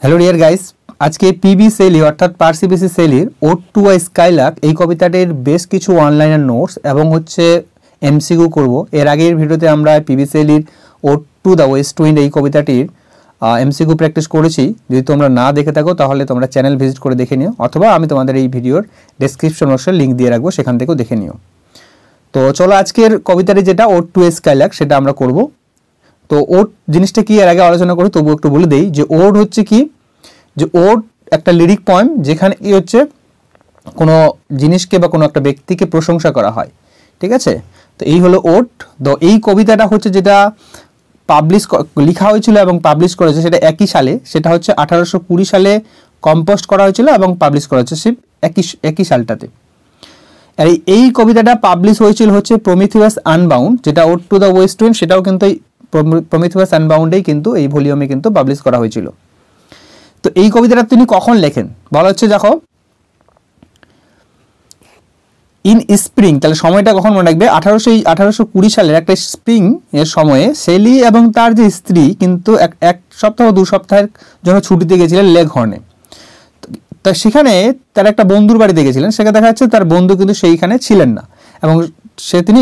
Hello dear guys, আজকে PB Shelley অর্থাৎ Percy Bysshe সেলির ওড টু আ স্কাইলার্ক এই কবিতাটির বেশ কিছু অনলাইনের নোটস এবং এমসিকিউ করব। এর আগের ভিডিওতে আমরা পিবি সেলির ode to the West wind এই কবিতাটির এমসিকিউ প্র্যাকটিস করেছি। যদি তোমরা না দেখে থাকো তাহলে তোমরা চ্যানেল ভিজিট করে দেখে নিও, অথবা আমি তোমাদের এই ভিডিওর ডেসক্রিপশন বক্সে লিঙ্ক দিয়ে রাখবো, সেখান থেকেও দেখে নিও। তো চলো আজকের কবিতাটি যেটা ওড টু এ স্কাইলার্ক সেটা আমরা করব। তো ওড জিনিসটা কি এর আগে আলোচনা করি, তবু একটু বলে দেই যে ওড হচ্ছে কি, যে ওড একটা লিরিক পয়েম যেখানে কি হচ্ছে কোনো জিনিসকে বা কোনো একটা ব্যক্তিকে প্রশংসা করা হয়, ঠিক আছে। তো এই হলো ওড। তো এই কবিতাটা হচ্ছে যেটা লেখা হয়েছিল এবং পাবলিশ করেছে সেটা একই সালে, সেটা হচ্ছে 1820 সালে কম্পোজ করা হয়েছিল এবং পাবলিশ করা হয়েছে সেই একই সালটাতে। আর এই কবিতাটা পাবলিশ হয়েছিল হচ্ছে প্রমিথিয়াস আনবাউন্ড, যেটা Ode to the West Wind সেটাও কিন্তু এই প্রমিথিয়াস আনবাউন্ডেই কিন্তু এই ভলিউমে কিন্তু পাবলিশ করা হয়েছিল। তো এই কবিতাটা তিনি কখন লেখেন বলা হচ্ছে, দেখো ইন স্প্রিং, তাহলে সময়টা কখন মনে রাখবে, 1820 সালের একটা স্প্রিং এর সময়ে সেলি এবং তার যে স্ত্রী কিন্তু এক সপ্তাহ 2 সপ্তাহের জন্য ছুটিতে গেছিলেন লেঘর্নে। তো সেখানে তার একটা বন্ধুর বাড়িতে গেছিলেন, সেখানে দেখা যাচ্ছে তার বন্ধু কিন্তু সেইখানে ছিলেন না এবং তিনি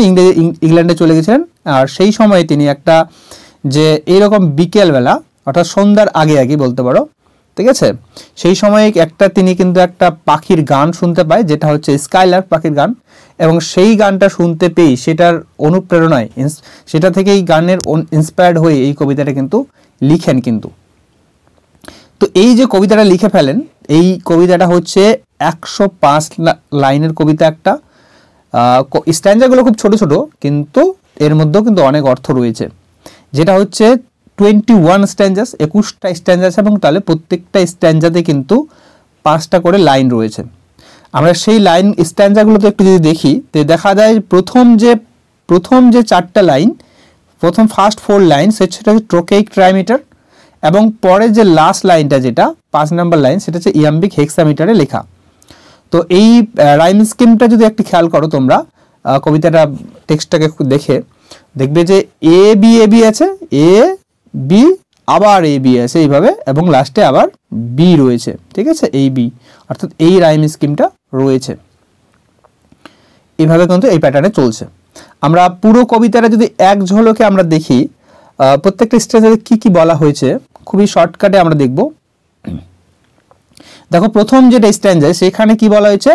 ইংল্যান্ডে চলে গেছিলেন। আর সেই সময়ে তিনি একটা যে এইরকম বিকেলবেলা অর্থাৎ সন্ধ্যার আগে বলতে পারো, ঠিক আছে, সেই সময়ে তিনি কিন্তু একটা পাখির গান শুনতে পায়, যেটা হচ্ছে স্কাইলার্ক পাখির গান, এবং সেই গানটা শুনতে পেয়ে সেটার অনুপ্রেরণায় সেটা থেকে এই গানের ইন্সপায়ার্ড হয়ে এই কবিতাটা কিন্তু লিখেন কিন্তু। তো এই যে কবিতাটা লিখে ফেলেন, এই কবিতাটা হচ্ছে 105 লাইনের কবিতা একটা। স্ট্যান্জাগুলো খুব ছোট ছোট, কিন্তু এর মধ্যেও কিন্তু অনেক অর্থ রয়েছে। যেটা হচ্ছে 21 স্ট্যান্জাস, 21টা স্ট্যান্জা আছে এবং তাহলে প্রত্যেকটা স্ট্যান্জাতে কিন্তু 5টা করে লাইন রয়েছে। আমরা সেই লাইন স্ট্যান্জাগুলোতে একটু যদি দেখি, তো দেখা যায় প্রথম যে 4টা লাইন, প্রথম ফার্স্ট 4 লাইন সেটা হচ্ছে ট্রোকেইক ট্রাইমিটার, এবং পরে যে লাস্ট লাইনটা যেটা 5 নাম্বার লাইন সেটা হচ্ছে ইয়াম্বিক হেক্সামিটারে লেখা। তো এই রাইম স্কিমটা যদি একটু খেয়াল করো তোমরা, কবিতাটা টেক্সটটাকে দেখে দেখবে যে এ বি আছে, এ বি আবার এ বি আছে এইভাবে, এবং লাস্টে আবার বি রয়েছে, ঠিক আছে, এই বি, অর্থাৎ এই রাইম স্কিমটা রয়েছে। এইভাবে কিন্তু এই প্যাটার্নে চলছে। আমরা পুরো কবিতাটা যদি এক ঝলকে আমরা দেখি, প্রত্যেকটা স্টেজে কি কি বলা হয়েছে খুবই শর্টকাটে আমরা দেখব। দেখো প্রথম যেটা স্ট্যান্জা সেখানে কি বলা হয়েছে,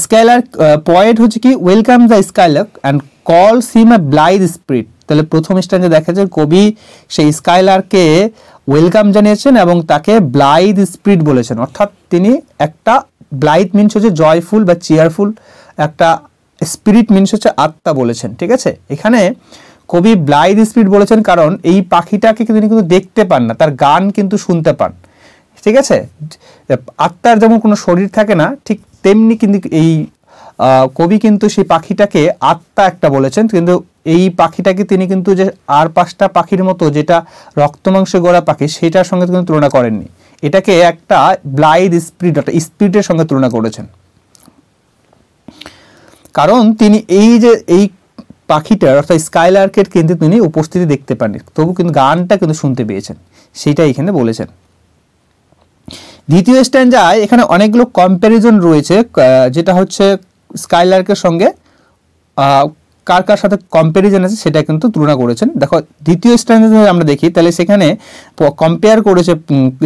স্কাইলার্ক পয়েট হচ্ছে কি ওয়েলকাম দ্য স্কাইলার্ক অ্যান্ড কলস হিম এ ব্লাইথ স্পিরিট। তাহলে প্রথম স্ট্যান্জে দেখা যায় কবি সেই স্কাইলার্ককে ওয়েলকাম জানিয়েছেন এবং তাকে ব্লাইথ স্পিরিট বলেছেন, অর্থাৎ তিনি একটা ব্লাইথ মিনস হচ্ছে জয়ফুল বা চেয়ারফুল, একটা স্পিরিট মিনস হচ্ছে আত্মা বলেছেন, ঠিক আছে। এখানে কবি ব্লাইথ স্পিরিট বলেছেন কারণ এই পাখিটাকে তিনি কিন্তু দেখতে পান না, তার গান কিন্তু শুনতে পান, ঠিক আছে। আত্মার যেমন কোনো শরীর থাকে না, ঠিক তেমনি কিন্তু এই কবি কিন্তু সেই পাখিটাকে আত্মা একটা বলেছেন, কিন্তু এই পাখিটাকে তিনি কিন্তু যে আর 5টা পাখির মতো যেটা রক্তমাংসে গড়া পাখি সেটার সঙ্গে কিন্তু তুলনা করেননি, এটাকে একটা ব্লাইথ স্পিরিট, একটা স্পিরিটের সঙ্গে তুলনা করেছেন। কারণ তিনি এই যে এই পাখিটার অর্থাৎ স্কাইলার্কের কিন্তু তিনি উপস্থিতি দেখতে পাননি, তবু কিন্তু গানটা কিন্তু শুনতে পেয়েছেন, সেইটাই এখানে বলেছেন। দ্বিতীয় স্ট্যান্জায় এখানে অনেকগুলো কম্প্যারিজন রয়েছে, যেটা হচ্ছে স্কাইলার্কের সঙ্গে কার সাথে কম্প্যারিজন আছে সেটা কিন্তু তুলনা করেছেন। দেখো দ্বিতীয় স্ট্যান্জা যদি আমরা দেখি, তাহলে সেখানে কম্পেয়ার করেছে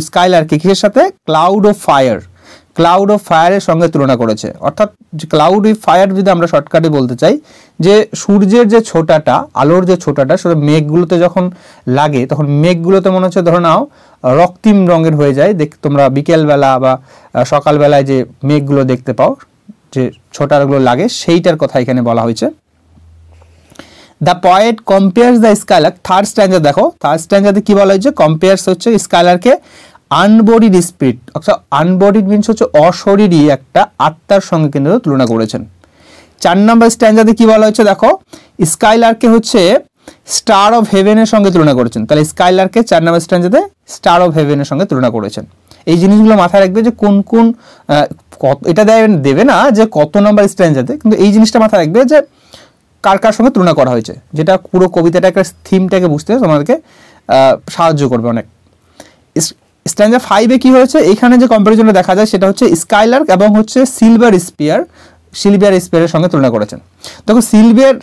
স্কাইলার্ককে কিসের সাথে, ক্লাউড অফ ফায়ারের সঙ্গে তুলনা করেছে। অর্থাৎ ক্লাউড অফ ফায়ার যদি আমরা শর্টকাটে বলতে চাই, যে সূর্যের যে ছোটাটা, আলোর যে ছোটাটা সেটা মেঘগুলোতে যখন লাগে তখন মেঘগুলোতে মনে হচ্ছে ধরে নাও রক্তিম রঙের হয়ে যায়। তোমরা বিকেলবেলা বা সকালবেলায় যে মেঘগুলো দেখতে পাও, যে ছোটাগুলো লাগে, সেইটার কথা এখানে বলা হয়েছে। The poet compares the Skylark, third স্ট্যান্জা দেখো, থার্ড স্ট্যান্জাতে কি বলা হয়েছে, কম্পেয়ার্স হচ্ছে স্কাইলার্ককে আনবডিড স্পিরিট, অর্থাৎ আনবডিড মিনস হচ্ছে অশরীরী একটা আত্মার সঙ্গে কিন্তু তুলনা করেছেন। 4 নম্বর স্ট্যান্জাতে কি বলা হয়েছে, দেখো স্কাইলার্ককে হচ্ছে স্টার অফ হেভেনের সঙ্গে তুলনা করেছেন। তাহলে স্কাইলার্ককে 4 নম্বর স্ট্যান্জাতে স্টার অফ হেভেনের সঙ্গে তুলনা করেছেন। এই জিনিসগুলো মাথায় রাখবে যে কোন এটা দেবে না যে কত নম্বর স্ট্যান্জাতে, কিন্তু এই জিনিসটা মাথায় রাখবে যে কার সঙ্গে তুলনা করা হয়েছে, যেটা পুরো কবিতাটা একটা থিমটাকে বুঝতে তোমাদেরকে সাহায্য করবে অনেক। স্ট্যাঞ্জা 5-এ কি হয়েছে, এখানে যে কম্পারিজনটা দেখা যায় সেটা হচ্ছে স্কাইলার্ক এবং হচ্ছে সিলভার স্পিয়ারের সঙ্গে তুলনা করেছেন। দেখো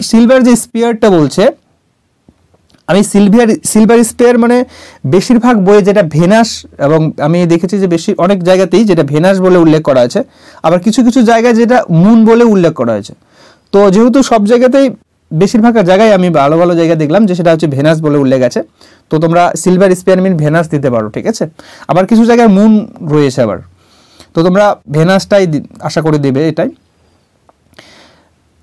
সিলভার যে স্পিয়ারটা বলছে, আমি সিলভার স্পিয়ার মানে বেশিরভাগ বইয়ে যেটা ভেনাস, এবং আমি দেখেছি যে অনেক জায়গাতেই যেটা ভেনাস বলে উল্লেখ করা আছে, আবার কিছু কিছু জায়গায় যেটা মুন বলে উল্লেখ করা হয়েছে। তো যেহেতু সব জায়গাতেই বেশিরভাগ জায়গায় আমি ভালো ভালো জায়গা দেখলাম যে সেটা হচ্ছে ভেনাস বলে উল্লেখ আছে, তো তোমরা সিলভার স্পিয়ার মিন ভেনাস দিতে পারো, ঠিক আছে। আবার কিছু জায়গায় মুন রয়েছে আবার, তো তোমরা ভেনাসটাই আশা করে দেবে এটাই।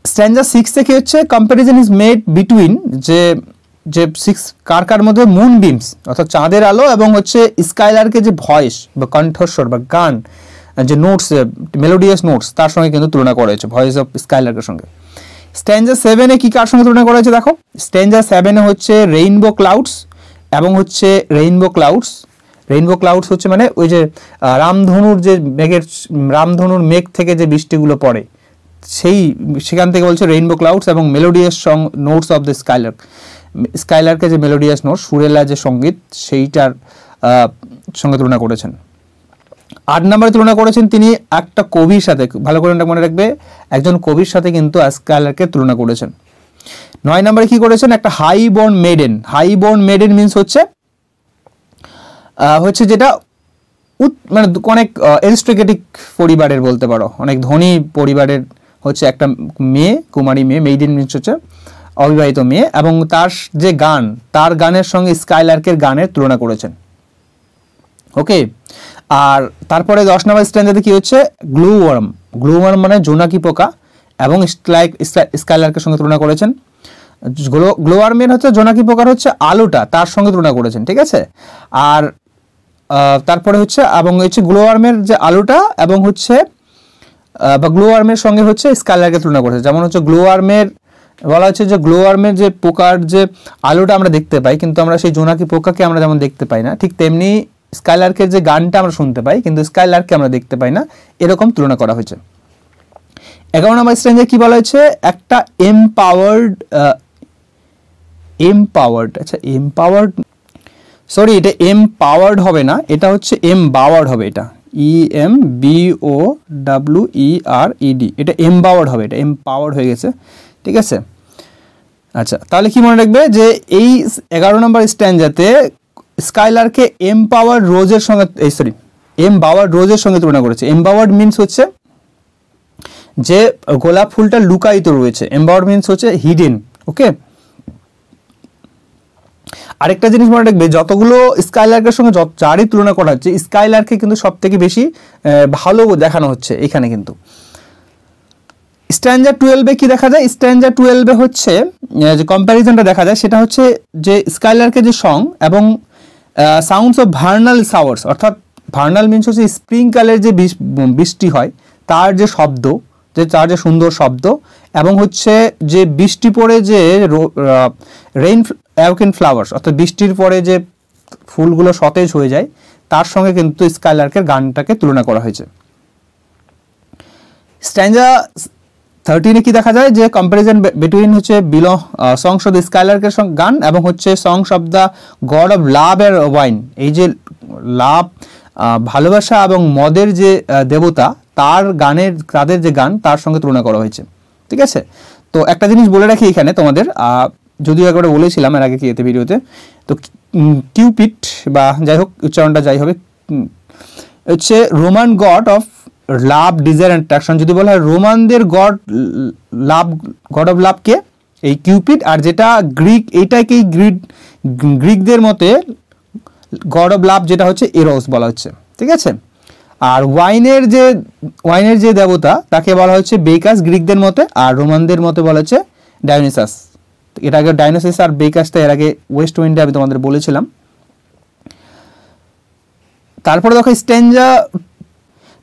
স্ট্যাঞ্জা 6 থেকে হচ্ছে কম্প্যারিজন ইজ মেড বিটুইন যে 6 কার মধ্যে মুন বিমস অর্থাৎ চাঁদের আলো এবং হচ্ছে স্কাইলারকে যে ভয়েস বা কণ্ঠস্বর বা গান যে নোটস, মেলোডিয়াস নোটস, তার সঙ্গে কিন্তু তুলনা করা হয়েছে ভয়েস অফ স্কাইলার্কের সঙ্গে। স্ট্যাঞ্জা 7-এ কি কার সঙ্গে তুলনা করা হয়েছে দেখো, স্ট্যাঞ্জা 7-এ হচ্ছে রেইনবো ক্লাউডস এবং হচ্ছে রেইনবো ক্লাউডস হচ্ছে মানে ওই যে রামধনুর মেঘ থেকে যে বৃষ্টিগুলো পড়ে সেখান থেকে বলছে রেইনবো ক্লাউডস, এবং melodious song notes of the স্কাইলার্কে যে মেলোডিয়াস নোটস, সুরেলা যে সঙ্গীত, সেইটার সঙ্গে তুলনা করেছেন। 8 নম্বরে তুলনা করেছেন তিনি একটা কবির সাথে, ভালো করে মনে রাখবে, একজন কবির সাথে কিন্তু স্কাইলারকে তুলনা করেছেন। 9 নম্বরে কি করেছেন, একটা হাই বর্ন মেডেন মিনস হচ্ছে যেটা মানে অনেক এরিস্টোক্রেটিক পরিবারের বলতে পারো, অনেক ধনী পরিবারের হচ্ছে একটা মেয়ে, কুমারী মেয়ে, মেইডেন মিনস হচ্ছে অবিবাহিত মেয়ে, এবং তার গানের সঙ্গে স্কাইলার্কের গানের তুলনা করেছেন। ওকে, আর তারপরে 10 নম্বর স্ট্যাঞ্জাতে কি হচ্ছে, গ্লু ওয়ার্ম মানে জোনাকি পোকা, এবং স্কাইলার্কের সঙ্গে তুলনা করেছেন। গ্লো ওয়ার্মের হচ্ছে জোনাকি পোকার হচ্ছে আলোটা, তার সঙ্গে তুলনা করেছেন, ঠিক আছে। আর তারপরে হচ্ছে এবং হচ্ছে গ্লো ওয়ার্মের যে আলোটা এবং হচ্ছে বা গ্লো ওয়ার্মের সঙ্গে হচ্ছে স্কাইলার্কের তুলনা করেছে। যেমন হচ্ছে গ্লো ওয়ার্মের বলা হচ্ছে যে গ্লো ওয়ার্মের যে পোকার যে আলোটা আমরা দেখতে পাই, কিন্তু আমরা সেই জোনাকি পোকাকে আমরা যেমন দেখতে পাই না, ঠিক তেমনি স্কাইলার্কের যে গানটা আমরা শুনতে পাই কিন্তু স্কাইলার্ককে আমরা দেখতে পাই না, এরকম তুলনা করা হয়েছে। 11 নম্বর স্ট্যাঞ্জে কি বলা হয়েছে, একটা এমপাওয়ার্ড সরি এটা এমপাওয়ার্ড হবে না, এটা হচ্ছে এমবাওয়ার্ড হবে, এটা EMBOWERED, এটা এমবাওয়ার্ড হবে, এটা এমপাওয়ার্ড হয়ে গেছে, ঠিক আছে। আচ্ছা, তাহলে কি মনে রাখবে যে এই 11 নম্বর স্ট্যাঞ্জাতে স্কাইলারকে এমবাওয়ার্ড রোজের সঙ্গে তুলনা করেছে। এমবাওয়ার্ড মিনস হচ্ছে যে গোলাপ ফুলটা লুকায়িত রয়েছে, এমবাওয়ার্ড মিনস হচ্ছে হিডেন। ওকে, আরেকটা জিনিস মনে রাখবে, যতগুলো স্কাইলার্কের সঙ্গে যারই তুলনা করা হচ্ছে, স্কাইলার্ককে কিন্তু সব থেকে বেশি ভালো দেখানো হচ্ছে এখানে। কিন্তু স্ট্যাঞ্জা 12-এ কি দেখা যায়, স্ট্যাঞ্জা 12-এ হচ্ছে যে কম্প্যারিজনটা দেখা যায় সেটা হচ্ছে যে স্কাইলার্কের যে সং এবং সাউন্ডস অফ ভার্নাল শাওয়ার্স, অর্থাৎ ভার্নাল মিনস হচ্ছে স্প্রিংকালের যে বৃষ্টি হয় তার যে শব্দ, তার যে সুন্দর শব্দ, এবং হচ্ছে যে বৃষ্টি পড়ে যে রেইন অ্যাওকেন ফ্লাওয়ার্স, অর্থাৎ বৃষ্টির পরে যে ফুলগুলো সতেজ হয়ে যায়, তার সঙ্গে কিন্তু স্কাইলার্কের গানটাকে তুলনা করা হয়েছে। স্ট্যাঞ্জা 13-এ কি দেখা যায় যে কম্প্যারিজন বিটুইন হচ্ছে সংস অফ দ্য স্কাইলার্কের গান এবং হচ্ছে songs of the god of লাভ এর ওয়াইন, এই যে লাভ ভালোবাসা এবং মদের যে দেবতা, তাদের যে গান তার সঙ্গে তুলনা করা হয়েছে, ঠিক আছে। তো একটা জিনিস বলে রাখি এখানে তোমাদের, যদিও একবারে বলেছিলাম এর আগে কি এতে ভিডিওতে, তো কিউপিড বা যাই হোক উচ্চারণটা যাই হবে হচ্ছে Roman god of love desire attraction. যদি বলা হয় রোমানদের গড অফ লাভকে এই কিউপিড, আর যেটা এইটাকেই গ্রিকদের মতে গড অফ লাভ যেটা হচ্ছে এরোস বলা হচ্ছে, ঠিক আছে। আর ওয়াইনের যে দেবতা তাকে বলা হচ্ছে বেকাস গ্রিকদের মতে, আর রোমানদের মতে বলা হচ্ছে ডায়োনিসাস। এটা আগে ডায়োনিসাস আর বেকাসটা এর আগে ওয়েস্ট উইন্ডে আমি তোমাদের বলেছিলাম। তারপরে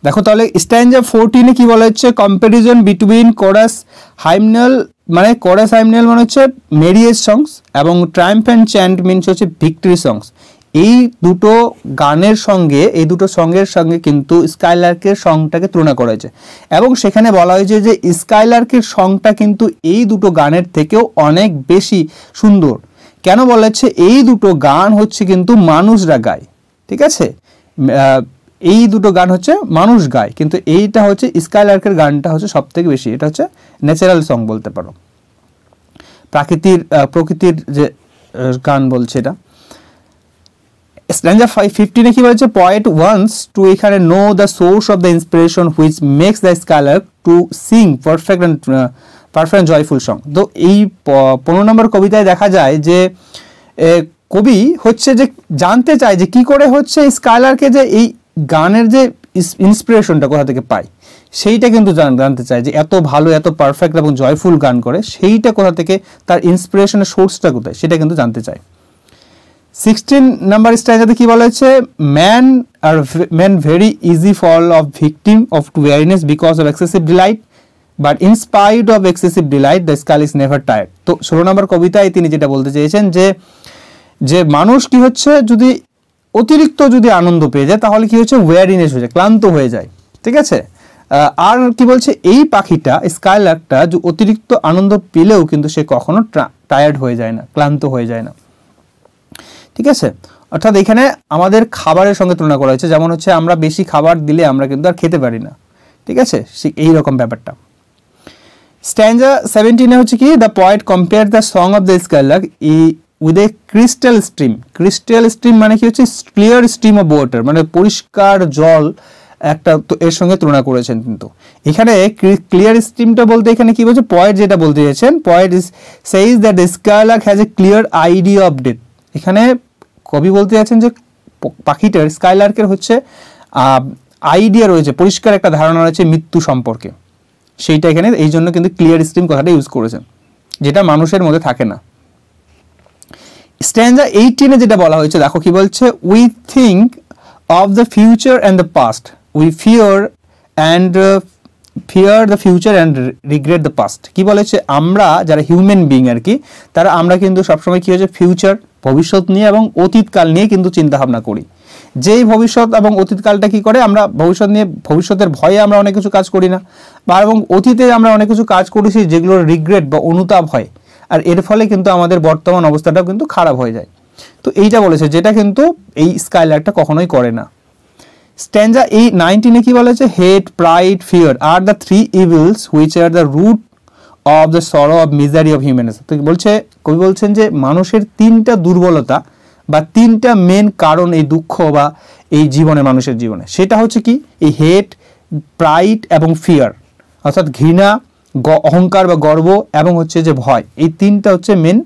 দেখো তাহলে স্ট্যাঞ্জা 14-এ কি বলা হচ্ছে, কম্প্যারিজন বিটুইন কোরাস হাইমনাল মানে হচ্ছে মেরিয়েজ সংস এবং ট্রায়াম্ফ অ্যান্ড চ্যান্ট মিনস হচ্ছে ভিক্টরি সংস। এই দুটো সঙ্গের সঙ্গে কিন্তু স্কাইলার্কের সংটাকে তুলনা করা হয়েছে, এবং সেখানে বলা হয়েছে যে স্কাইলার্কের সংটা কিন্তু এই দুটো গানের থেকেও অনেক বেশি সুন্দর। কেন বলা হচ্ছে, এই দুটো গান হচ্ছে কিন্তু মানুষরা গায়, ঠিক আছে। এই দুটো গান হচ্ছে মানুষ গায়, কিন্তু এইটা হচ্ছে স্কাইলার্কের গানটা হচ্ছে সব থেকে বেশি, এটা হচ্ছে ন্যাচারাল সং বলতে পারো, প্রকৃতির যে গান বলছে এটা। স্ট্যাঞ্জা 15 কি বলছে, পোয়েট ওয়ান্টস টু এখানে know the source of the inspiration which makes the skylark to sing perfect and joyful song. তো এই 15 নম্বর কবিতায় দেখা যায় যে কবি হচ্ছে যে জানতে চায় যে কি করে হচ্ছে স্কাইলারকে যে এই গানের যে ইন্সপিরেশনটা কোথা থেকে পায়, সেইটা কিন্তু জানতে চায় যে এত ভালো এত পারফেক্ট এবং জয়ফুল গান করে সেইটা কোথা থেকে, তার ইন্সপিরেশনের সোর্সটা কোথায় সেটা কিন্তু জানতে চায়। 16 নাম্বার স্ট্যান্জাতে কি বলা হয়েছে, man very easy fall of victim of to weariness because of excessive delight, but in spite of excessive delight the sky is never tired. তো 16 নম্বর কবিতায় তিনি যেটা বলতে চেয়েছেন যে মানুষ কি হচ্ছে যদি অতিরিক্ত যদি আনন্দ পেয়ে যায় তাহলে কি হচ্ছে ওয়ারিনেস হয়ে যায়, ক্লান্ত হয়ে যায়, ঠিক আছে। আর কি বলছে, এই পাখিটা স্কাইলার্কটা যে অতিরিক্ত আনন্দ পেলেও কিন্তু সে কখনো টায়ার্ড হয়ে যায় না, ক্লান্ত হয়ে যায় না, ঠিক আছে। অর্থাৎ এখানে আমাদের খাবারের সঙ্গে তুলনা করা হয়েছে, যেমন হচ্ছে আমরা বেশি খাবার দিলে আমরা কিন্তু আর খেতে পারি না, ঠিক আছে, এইরকম ব্যাপারটা। স্ট্যাঞ্জা 17 হচ্ছে কি, the poet compare the song of the Skylark with a crystal stream. Crystal stream মানে কি হচ্ছে, ক্লিয়ার স্ট্রিম অফ ওয়াটার, মানে পরিষ্কার জল একটা, তো এর সঙ্গে তুলনা করেছেন। কিন্তু এখানে ক্লিয়ার স্ট্রিমটা বলতে এখানে কি বলছে, পয়েট যেটা বলতে চাইছেন, poet সেইজ that the Skylark has a clear idea of death. এখানে কবি বলতে চাচ্ছেন যে পাখিটার স্কাইলার্কের হচ্ছে আইডিয়া রয়েছে, পরিষ্কার একটা ধারণা রয়েছে মৃত্যু সম্পর্কে, সেইটা এখানে এই জন্য কিন্তু ক্লিয়ার স্ট্রিম কথাটা ইউজ করেছেন, যেটা মানুষের মধ্যে থাকে না। স্ট্যাঞ্জা 18 যেটা বলা হয়েছে দেখো কি বলছে, we think of the future and the past, we fear the future and regret the past. কি বলেছে, আমরা যারা হিউম্যান বিং আর কি, তারা আমরা কিন্তু সবসময় কি হচ্ছে ফিউচার ভবিষ্যৎ নিয়ে এবং অতীতকাল নিয়ে কিন্তু চিন্তা ভাবনা করি। যেই ভবিষ্যৎ এবং অতীতকালটা কি করে, আমরা ভবিষ্যৎ নিয়ে ভবিষ্যতের ভয়ে আমরা অনেক কিছু কাজ করি না, বা এবং অতীতে আমরা অনেক কিছু কাজ করেছি যেগুলোর রিগ্রেট বা অনুতাপ হয়, আর এর ফলে কিন্তু আমাদের বর্তমান অবস্থাটাও কিন্তু খারাপ হয়ে যায়। তো এইটা বলেছে, যেটা কিন্তু এই স্কাইলার্কটা কখনোই করে না। স্ট্যাঞ্জা 19 কি বলেছে, হেট, প্রাইড, ফিয়ার আর the three evils which are the root of the sorrow of misery of humanity. তো বলছে, কবি বলছেন যে মানুষের 3টা দুর্বলতা বা 3টা মেন কারণ এই দুঃখ বা এই জীবনে, মানুষের জীবনে, সেটা হচ্ছে কি, এই হেট, প্রাইড এবং ফিয়ার, অর্থাৎ ঘৃণা, অহংকার বা গর্ব এবং হচ্ছে যে ভয়, এই 3টা হচ্ছে মেন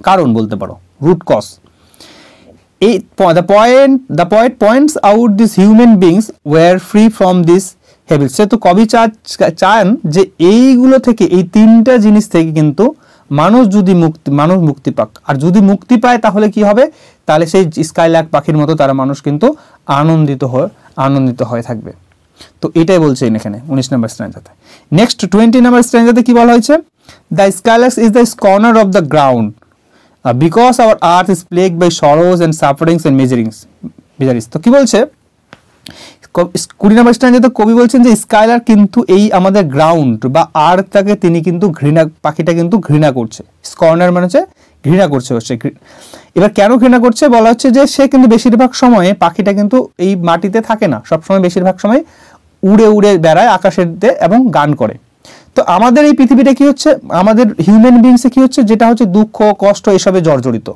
কারণ বলতে পারো, root cause. The poet points out these human beings were free from this habits. সে তো কবি চান যে এইগুলো থেকে, এই 3টা জিনিস থেকে কিন্তু মানুষ মুক্তি পাক, আর যদি মুক্তি পায় তাহলে কি হবে, তাহলে সেই স্কাইলার্ক পাখির মতো তারা মানুষ কিন্তু আনন্দিত হয়ে থাকবে। তো এটাই বলছে এখানে 19 নম্বর স্ট্যাঞ্জাতে। নেক্সট 20 নম্বর স্ট্যাঞ্জাতে কি বলা হয়েছে, the skylark is the corner of the ground because our earth is plagued by sorrows and sufferings and miseries. তো কি বলছে, 20 নম্বর স্ট্যাঞ্জাতে কবি বলছেন যে স্কাইলার্ক কিন্তু এই আমাদের গ্রাউন্ড বা আর্থটাকে তিনি কিন্তু পাখিটা কিন্তু ঘৃণা করছে। স্কর্নার মানে হচ্ছে ঘৃণা করছে হচ্ছে। এবার কেন ঘৃণা করছে, বলা হচ্ছে যে সে কিন্তু বেশিরভাগ সময়ে, পাখিটা কিন্তু এই মাটিতে থাকে না, সবসময় বেশিরভাগ সময় উড়ে বেড়ায় আকাশেতে এবং গান করে। তো আমাদের এই পৃথিবীটা কি হচ্ছে, আমাদের হিউম্যান বিংসে কি হচ্ছে, যেটা হচ্ছে দুঃখ কষ্ট এসবে জর্জরিত,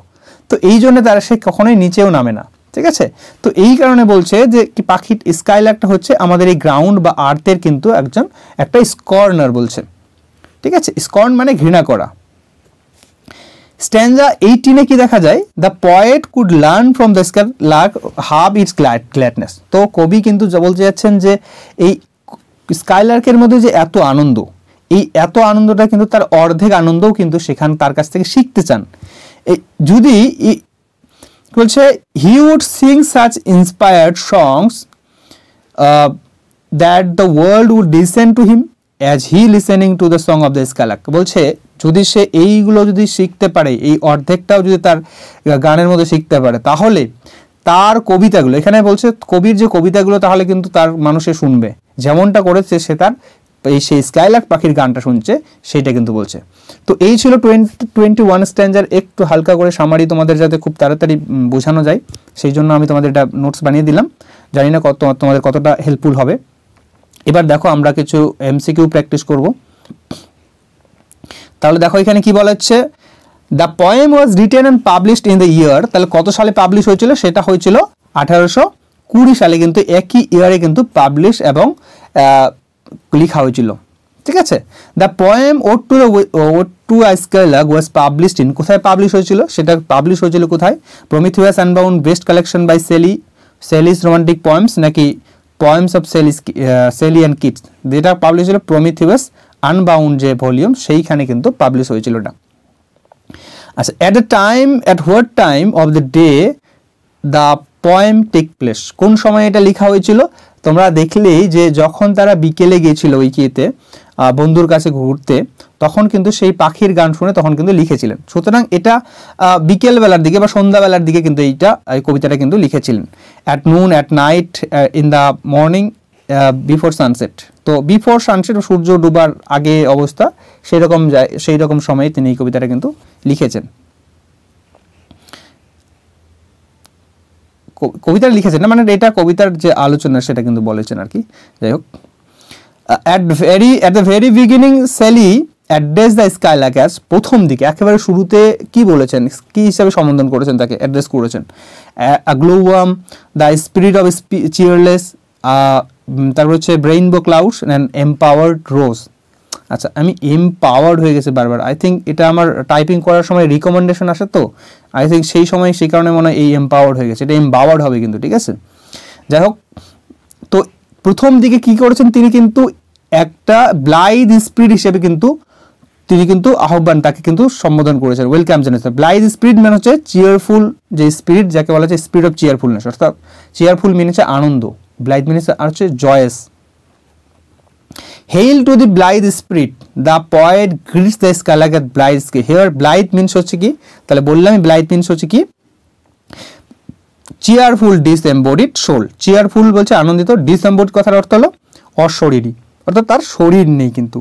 তো এই জন্য তারা সে কখনোই নিচেও নামে না, ঠিক আছে। তো এই কারণে বলছে যে কি পাখি স্কাইলার্কটা হচ্ছে আমাদের এই গ্রাউন্ড বা আর্থের কিন্তু একটা স্কর্নার বলছে, ঠিক আছে। স্কর্ন মানে ঘৃণা করা। স্ট্যাঞ্জা 18 কি দেখা যায়, the poet could learn from the skylark half its gladness. তো কবি কিন্তু বলতে যাচ্ছেন যে এই স্কাইলার্কের মধ্যে যে এত আনন্দ, এই এত আনন্দটা কিন্তু তার অর্ধেক আনন্দও কিন্তু সেখানে তার কাছ থেকে শিখতে চান। যদি বলছে he would sing such inspired songs that the world would listen to him as he listening to the song of the skylark. বলছে যদি সে এইগুলো যদি শিখতে পারে, এই অর্ধেকটাও যদি তার গানের মধ্যে শিখতে পারে, তাহলে তার কবিতাগুলো, এখানে বলছে কবির যে কবিতাগুলো, তাহলে কিন্তু তার মানুষে শুনবে, যেমনটা করেছে সে তার এই সেই স্কাইলার্ক পাখির গানটা শুনছে সেইটা কিন্তু বলছে। তো এই ছিল 21 স্ট্যাঞ্জার একটু হালকা করে সামারি, তোমাদের যাতে খুব তাড়াতাড়ি বোঝানো যায় সেই জন্য আমি তোমাদের এটা নোটস বানিয়ে দিলাম। জানি না তোমাদের কতটা হেল্পফুল হবে। এবার দেখো আমরা কিছু এমসিকিউ প্র্যাকটিস করব। তাহলে দেখো এখানে কি বলা হচ্ছে, the poem was written and published in the year, তাহলে কত সালে পাবলিশ হয়েছিল, সেটা হয়েছিল 1820 সালে, কিন্তু একই ইয়ারে কিন্তু পাবলিশ এবং লেখা হয়েছিল। ঠিক আছে, the poem ode to a skylark was published in, কোথায় পাবলিশ হয়েছিল, সেটা পাবলিশ হয়েছিল কোথায়, Prometheus Unbound best collection by Shelley's romantic poems, নাকি poems of Shelley and Keats, যেটা পাবলিশ হয়েছিল প্রমিথিয়াস আনবাউন্ড যে ভলিউম সেইখানে কিন্তু পাবলিশ হয়েছিল এটা। আচ্ছা, at what time of the day the poem take place, কোন সময় এটা লেখা হয়েছিল, তোমরা দেখলেই যে যখন তারা বিকেলে গিয়েছিল ওই কিতে বন্ধুর কাছে ঘুরতে, তখন কিন্তু সেই পাখির গান শুনে তখন কিন্তু লিখেছিলেন। সুতরাং এটা বিকেল বেলার দিকে বা সন্ধ্যাবেলার দিকে কিন্তু এই কবিতাটা কিন্তু লিখেছিলেন। At noon, at night, in the morning, before sunset. তো বিফোর সানসেট, সূর্য ডুবার আগে অবস্থা, সেই রকম সময়ে তিনি এই কবিতাটা কিন্তু লিখেছেন। কবিতা লিখেছেন না, মানে এটা কবিতার যে আলোচনা সেটা কিন্তু বলেছেন আর কি। যাই হোক, at the very beginning Sally addressed the skylark as, প্রথম দিকে একেবারে শুরুতে কি বলেছেন, কি হিসাবে সম্বোধন করেছেন তাকে, অ্যাড্রেস করেছেন, a glowworm, the spirit of cheerless, তারপর হচ্ছে রেইনবো ক্লাউডস অ্যান্ড এম্পাওয়ার্ড রোজ। আচ্ছা, আমি এম্পাওয়ার্ড হয়ে গেছে বারবার, আই থিঙ্ক এটা আমার টাইপিং করার সময় রিকমেন্ডেশন আসে, তো আই থিঙ্ক সেই কারণে মনে হয় এই এম্পাওয়ার্ড হয়ে গেছে, এটা এম্পাওয়ার্ড হবে কিন্তু, ঠিক আছে। যাই হোক, তো প্রথম দিকে কি করেছেন তিনি, কিন্তু একটা ব্লাইথ স্পিরিট হিসেবে কিন্তু তিনি কিন্তু আহ্বান, তাকে কিন্তু সম্বোধন করেছেন, ওয়েলকাম জানিয়েছেন। ব্লাইথ স্পিরিট মানে হচ্ছে চিয়ারফুল যে স্পিরিট, যাকে বলা হচ্ছে স্পিরিট অফ চিয়ারফুলনেস, অর্থাৎ চিয়ারফুল মিন হচ্ছে আনন্দ, ব্লাইথ মিন আর হচ্ছে Joyce. Hail to the blithe spirit, the poet greets the skylark at blithe sky. Here blithe means হচ্ছে কি, তাহলে বললাম blithe means হচ্ছে কি, cheerful disembodied soul. cheerful বলছে আনন্দিত, disembodied কথার অর্থ হলো অশরীরী, অর্থাৎ তার শরীর নেই কিন্তু।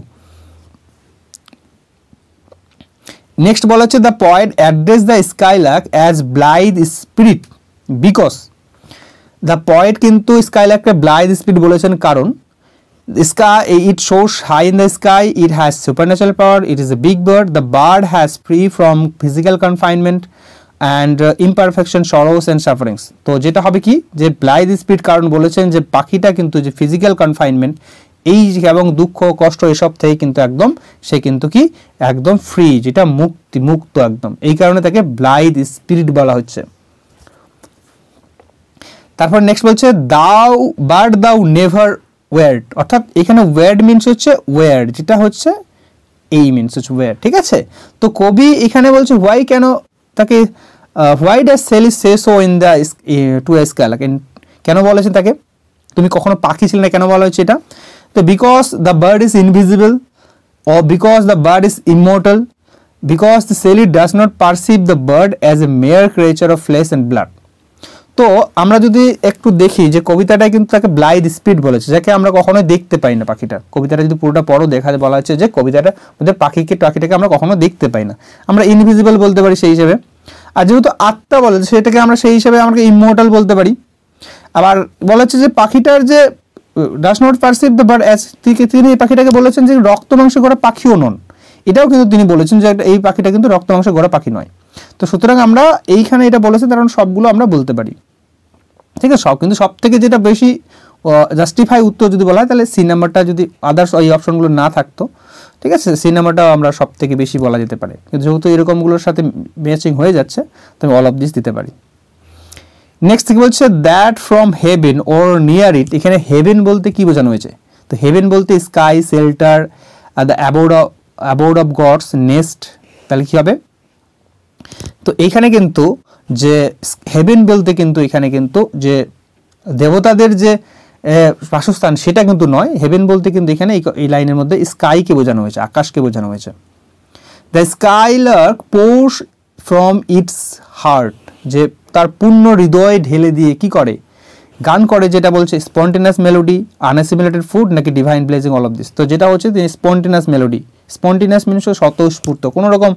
নেক্সট বলা হচ্ছে the poet addressed the skylark as blithe spirit because, the poet কিন্তু skylarkকে blithe spirit বলেছেন কারণ the sky, it shows high in the sky, it has supernatural power, it is a big bird, the bird has free from physical confinement and imperfection, sorrows and sufferings. তো যেটা হবে কি, যে blithe spirit কারণ বলেছেন যে পাখিটা কিন্তু যে ফিজিক্যাল কনফাইনমেন্ট এই এবং দুঃখ কষ্ট এসব থেকে কিন্তু একদম সে কিন্তু কি একদম ফ্রি, যেটা মুক্ত একদম, এই কারণে তাকে ব্লাইথ স্পিরিট বলা হচ্ছে। তারপর নেক্সট বলছে দাউ নেভার ওয়ার্ড, অর্থাৎ এখানে ওয়ার্ড মিনস হচ্ছে ওয়ার্ড, যেটা হচ্ছে এই মিনস হচ্ছে ওয়ার্ড, ঠিক আছে। তো কবি এখানে বলছে হোয়াই, কেন তাকে why does Shelley say so in the to a skylark, কেন বলেছেন তাকে তুমি কখনো পাখি ছিলে না, কেন বলা হচ্ছে এটা, তো because the bird is invisible, or because the bird is immortal, because the Shelley does not perceive the bird as a mere creature of flesh and blood. তো আমরা যদি একটু দেখি যে কবিতাটায় কিন্তু তাকে ব্লাইথ স্পিরিট বলেছে, যাকে আমরা কখনোই দেখতে পাই না পাখিটা, কবিতাটা যদি পুরোটা পড়ো দেখা বলা হচ্ছে যে কবিতাটা মধ্যে পাখিটাকে আমরা কখনো দেখতে পাই না, আমরা ইনভিজিবল বলতে পারি সেই হিসেবে, আর যেহেতু আত্মা বলে সেটাকে আমরা সেই হিসেবে আমরা ইমমর্টাল বলতে পারি। আবার বলা হচ্ছে যে পাখিটার যে does not perceive the bird as, তিনি এই পাখিটাকে বলেছেন যে রক্ত মাংস গড়া পাখিও নন, এটাও কিন্তু তিনি বলেছেন যে এই পাখিটা কিন্তু রক্ত মাংস গড়া পাখি নয়। তো সুতরাং আমরা এইখানে এটা বলেছেন কারণ সবগুলো আমরা বলতে পারি, ঠিক আছে। কিন্তু সব থেকে যেটা বেশি জাস্টিফাই উত্তর যদি বলা হয় তাহলে সি নাম্বারটা, যদি আদার্স এই অপশনগুলো না থাকতো, ঠিক আছে, সি নাম্বারটাও আমরা সব থেকে বেশি বলা যেতে পারে, কিন্তু যেহেতু এরকমগুলোর সাথে ম্যাচিং হয়ে যাচ্ছে তো আমি অল অফ দিস দিতে পারি। নেক্সট থেকে বলছে that from heaven or near it, এখানে হেভেন বলতে কি বোঝানো হয়েছে, তো হেভেন বলতে sky, shelter, the abode of gods, nest, তাহলে কি হবে, তো এইখানে কিন্তু যে হেভেন বলতে কিন্তু এখানে কিন্তু যে দেবতাদের যে বাসস্থান সেটা কিন্তু নয়, হেভেন বলতে কিন্তু এখানে এই লাইনের মধ্যে স্কাইকে বোঝানো হয়েছে, আকাশকে বোঝানো হয়েছে। The skylark pours from its heart, যে তার পূর্ণ হৃদয় ঢেলে দিয়ে কি করে, গান করে যেটা বলছে স্পন্টেনিয়াস মেলোডি, আনএসিমিলেটেড ফুড নাকি divine blazing, all of this. তো যেটা হচ্ছে স্পন্টেনিয়াস মেলোডি, স্পন্টেনিয়াস মিনস স্বতঃস্ফূর্ত কোনো রকম,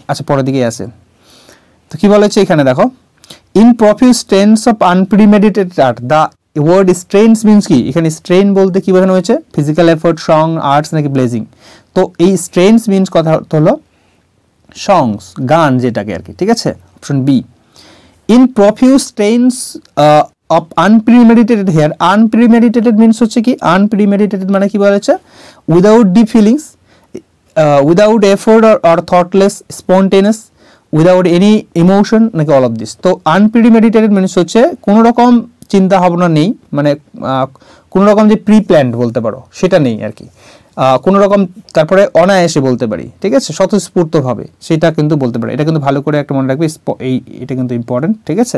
আচ্ছা পরের দিকেই আছে। তো কি বলেছে এখানে দেখো, in profuse strains of unpremeditated art, the word strains means কি, এখানে স্ট্রেন বলতে কি বোঝানো হয়েছে, ফিজিক্যাল এফোর্ট, সং, আর্টস নাকি ব্লেজিং। তো এই স্ট্রেনস মিনস কথা হলো সংস, গান যেটাকে আর কি, ঠিক আছে, option B. In profuse strains of unpremeditated, here unpremeditated means হচ্ছে কি, আনপ্রিমেডিটেটেড মানে কি বলা হচ্ছে, without deep feelings, without effort or thoughtless, spontaneous, without any emotion নাকি অল অফ দিস। তো আনপ্রিমেডিটেটেড মিনস হচ্ছে কোনো রকম চিন্তা ভাবনা নেই, মানে কোনো রকম যে প্রি প্ল্যান্ড বলতে পারো সেটা নেই আর কি, কোনো রকম, তারপরে অনায়াসে বলতে পারি, ঠিক আছে, স্বতঃস্ফূর্তভাবে সেটা কিন্তু বলতে পারি। এটা কিন্তু ভালো করে একটা মনে রাখবে, এটা কিন্তু ইম্পর্টেন্ট, ঠিক আছে।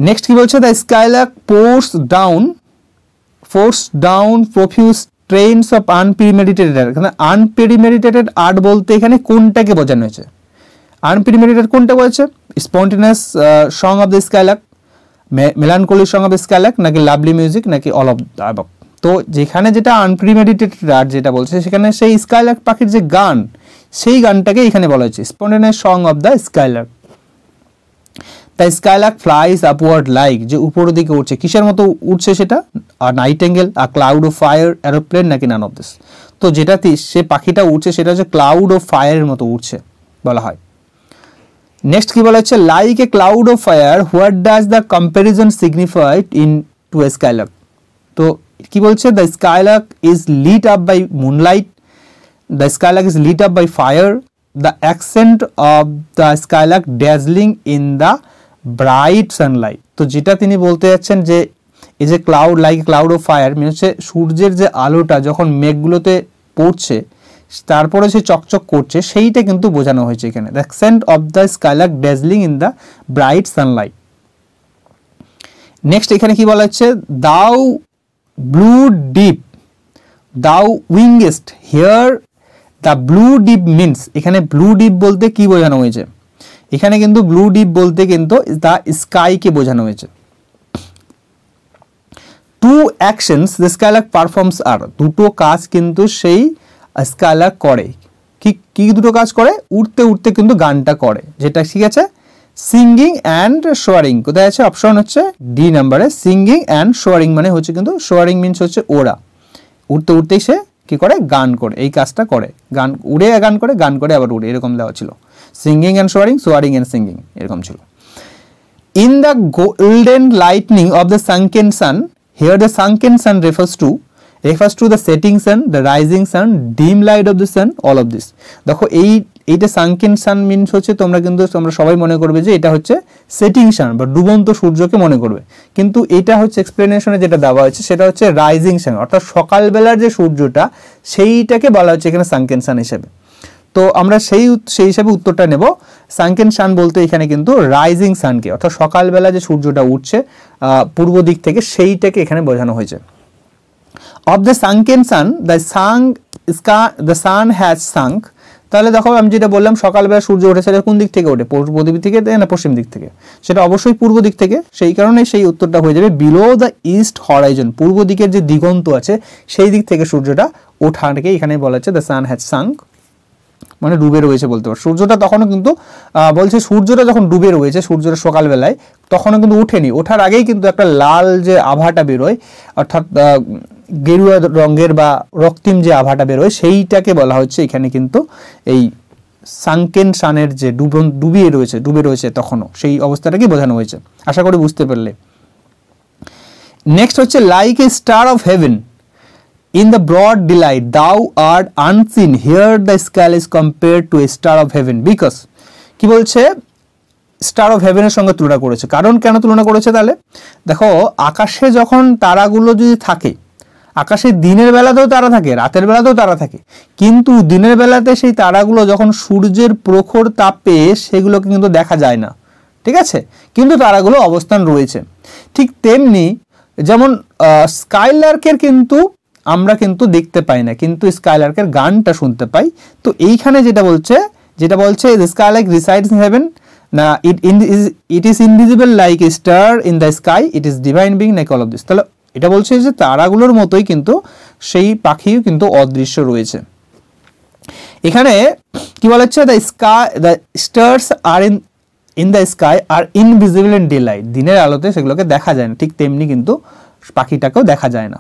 নেক্সট কি বলছে, the skylark pours down profuse trains of unpremeditated art. এখানে আনপ্রিমেডিটেটেড আর্ট বলতে এখানে কোনটাকে বোঝানো হয়েছে, আনপ্রিমেডিটেটেড কোনটা বলছে, spontaneous song of the skylark, melancholy song of the skylark নাকি লাভলি মিউজিক নাকি অল অফ দ্য অ্যাবভ। তো যেখানে যেটা আনপ্রিমেডিটেটেড আর্ট যেটা বলছে সেখানে সেই স্কাইলার্ক পাখির যে গান, সেই গানটাকে এখানে বলা হচ্ছে spontaneous song of the skylark. The skylark flies upward like, যে উপরের দিকে উঠছে, কিসের মতো উঠছে সেটা, আর নাইটেঙ্গেল, আর ক্লাউড অফ ফায়ার, এরোপ্লেন নাকি নান অফ দিস। তো যেটাতে সে পাখিটা উঠছে সেটা হচ্ছে ক্লাউড অফ ফায়ারের মতো উঠছে বলা হয়। নেক্সট কি বলা হচ্ছে, like a cloud of fire, what does the comparison signified in to a skylark. তো কি বলছে, the skylark is lit up by moonlight, the skylark is lit up by fire, the accent of the skylark dazzling in the bright sunlight. তো যেটা তিনি বলতে যাচ্ছেন যে এই যে cloud, like cloud of fire মানে হচ্ছে সূর্যের যে আলোটা যখন মেঘগুলোতে পড়ছে তারপরে সে চকচক করছে, সেইটা কিন্তু বোঝানো হয়েছে এখানে, the accent of the skylark dazzling in the bright sunlight. Next এখানে কি বলা হচ্ছে, thou blue deep thou wingest here, the blue deep means, এখানে ব্লু ডিপ বলতে কি বোঝানো হয়েছে, এখানে কিন্তু ব্লু ডিপ বলতে কিন্তু দ্য স্কাইকে বোঝানো হয়েছে। Two actions the skylark performs are, দুটো কাজ কিন্তু সেই স্কাইলার্ক করে, কি দুটো কাজ করে, উঠতে উঠতে কিন্তু গানটা করে, যেটা ঠিক আছে, সিঙ্গিং অ্যান্ড শোয়ারিং। কোথায় আছে, অপশন হচ্ছে ডি নাম্বারে, সিঙ্গিং অ্যান্ড শোয়ারিং মানে হচ্ছে কিন্তু, শোয়ারিং মিনস হচ্ছে ওরা, উঠতে উঠতেই সে কি করে, গান করে, এই কাজটা করে, গান উড়ে গান করে, গান করে আবার উড়ে, এরকম দেওয়া ছিল, singing and soaring, soaring and singing এরকম ছিল। In the golden lightning of the sunken sun, here the sunken sun refers to the setting sun, the rising sun, dim light of the sun, all of this. দেখো এইটা সানকেন সান means হচ্ছে, তোমরা সবাই মনে করবে যে এটা হচ্ছে সেটিং সান বা ডুবন্ত সূর্যকে মনে করবে, কিন্তু এটা হচ্ছে এক্সপ্লেনেশনে যেটা দেওয়া হয়েছে সেটা হচ্ছে রাইজিং সান, অর্থাৎ সকালবেলার যে সূর্যটা সেইটাকে বলা হচ্ছে এখানে সানকেন সান হিসেবে। তো আমরা সেই হিসাবে উত্তরটা নেব, সানকেন সান বলতে এখানে কিন্তু রাইজিং সানকে, অর্থাৎ সকালবেলা যে সূর্যটা উঠছে পূর্ব দিক থেকে, সেইটাকে এখানে বোঝানো হয়েছে। Of the sunken sun, the sun has sunk. তাহলে দেখো আমি যেটা বললাম, সকালবেলা সূর্য ওঠে, সেটা কোন দিক থেকে ওঠে, পূর্ব দিক থেকে না পশ্চিম দিক থেকে, সেটা অবশ্যই পূর্ব দিক থেকে, সেই কারণে সেই উত্তরটা হয়ে যাবে বিলো দ্য ইস্ট হরাইজন, পূর্ব দিকের যে দিগন্ত আছে সেই দিক থেকে সূর্যটা ওঠাকে এখানে বলা হচ্ছে দ্য সান হ্যাজ সাঙ্ক, মানে ডুবে রয়েছে বলতে পারো। সূর্যটা তখনও কিন্তু বলছে, সূর্যটা যখন ডুবে রয়েছে, সূর্যটা সকালবেলায় তখনও কিন্তু উঠেনি, ওঠার আগেই কিন্তু একটা লাল যে আভাটা বেরোয়, অর্থাৎ গেরুয়া রঙের বা রক্তিম যে আভাটা বেরোয়, সেইটাকে বলা হচ্ছে এখানে কিন্তু এই সানকেন সানের যে ডুবে রয়েছে তখনও, সেই অবস্থাটাকে বোঝানো হয়েছে। আশা করি বুঝতে পারলে। নেক্সট হচ্ছে, like a star of haven in the broad daylight thou art unseen, here the sky is compared to a star of heaven because, কি বলছে, স্টার অফ হেভেনের সঙ্গে তুলনা করেছে। কারণ কেন তুলনা করেছে, তাহলে দেখো আকাশে যখন তারাগুলো যদি থাকে, আকাশে দিনের বেলাতেও তারা থাকে, রাতের বেলাতেও তারা থাকে, কিন্তু দিনের বেলাতে সেই তারাগুলো যখন সূর্যের প্রখর তাপে সেগুলোকে কিন্তু দেখা যায় না, ঠিক আছে, কিন্তু তারাগুলো অবস্থান রয়েছে। ঠিক তেমনি যেমন স্কাইলার্কের কিন্তু আমরা কিন্তু দেখতে পাই না, কিন্তু স্কাইলার্কের গানটা শুনতে পাই। তো এইখানে যেটা বলছে, the skylark resides in heaven, না it is invisible like a star in the sky, it is divine being like all of this. তাহলে এটা বলছে যে তারাগুলোর মতোই কিন্তু সেই পাখিও কিন্তু অদৃশ্য রয়েছে। এখানে কি বলা হচ্ছে, the stars are in the sky are invisible in daylight, দিনের আলোতে সেগুলোকে দেখা যায় না, ঠিক তেমনি কিন্তু পাখিটাকেও দেখা যায় না।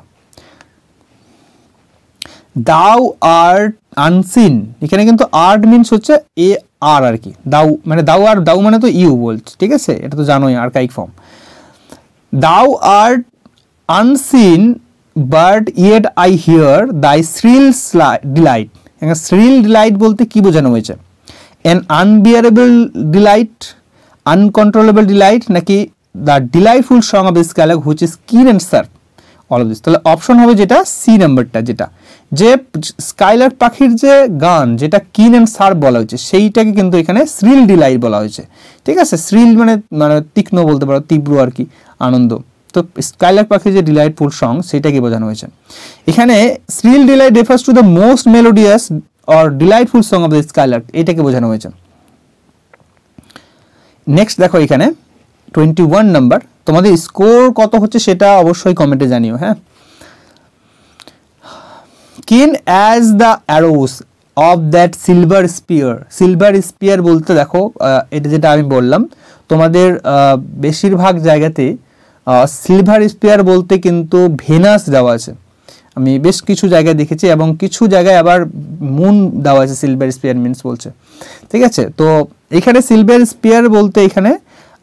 দাউ আর্ট আনসিন, এখানে কিন্তু আর্ট মিনস হচ্ছে এ আর আর কি, দাউ মানে দাউ আর দাউ মানে তো ইউ বলছে, ঠিক আছে, এটা তো জানোই archaic form. Thou art unseen but yet I hear thy shrill delight. এখানে শ্রিল ডিলাইট বলতে কি বোঝানো হয়েছে, an unbearable delight, uncontrollable delight, নাকি the delightful song of the skylark which is keen and sharp, all of this. তাহলে option হবে যেটা C নাম্বারটা, যেটা যে স্কাইলার্ক পাখির যে গান যেটা কিন অ্যান্ড শার্প বলা হয়েছে সেইটাকে কিন্তু এখানে শ্রিল ডিলাইট বলা হয়েছে, ঠিক আছে। শ্রিল মানে মানে তীক্ষ্ণ বলতে পারো, তীব্র আর কি, আনন্দ। তো স্কাইলার্ক পাখির যে ডিলাইটফুল সং সেটাকে বোঝানো হয়েছে এখানে। Shrill delight refers to the most melodious or delightful song of the skylark, এটাকে বোঝানো হয়েছে। নেক্সট দেখো এখানে 21 নাম্বার, তোমাদের স্কোর কত হচ্ছে সেটা অবশ্যই কমেন্টে জানিও, হ্যাঁ। Keen as the arrows of that silver spear, silver spear বলতে দেখো এটা যেটা আমি বললাম তোমাদের বেশিরভাগ জায়গাতে সিলভার স্পিয়ার বলতে কিন্তু ভেনাস দেওয়া আছে, আমি বেশ কিছু জায়গায় দেখেছি, এবং কিছু জায়গায় আবার মুন দেওয়া আছে সিলভার স্পিয়ার মিন্স বলছে, ঠিক আছে। তো এখানে সিলভার স্পিয়ার বলতে এখানে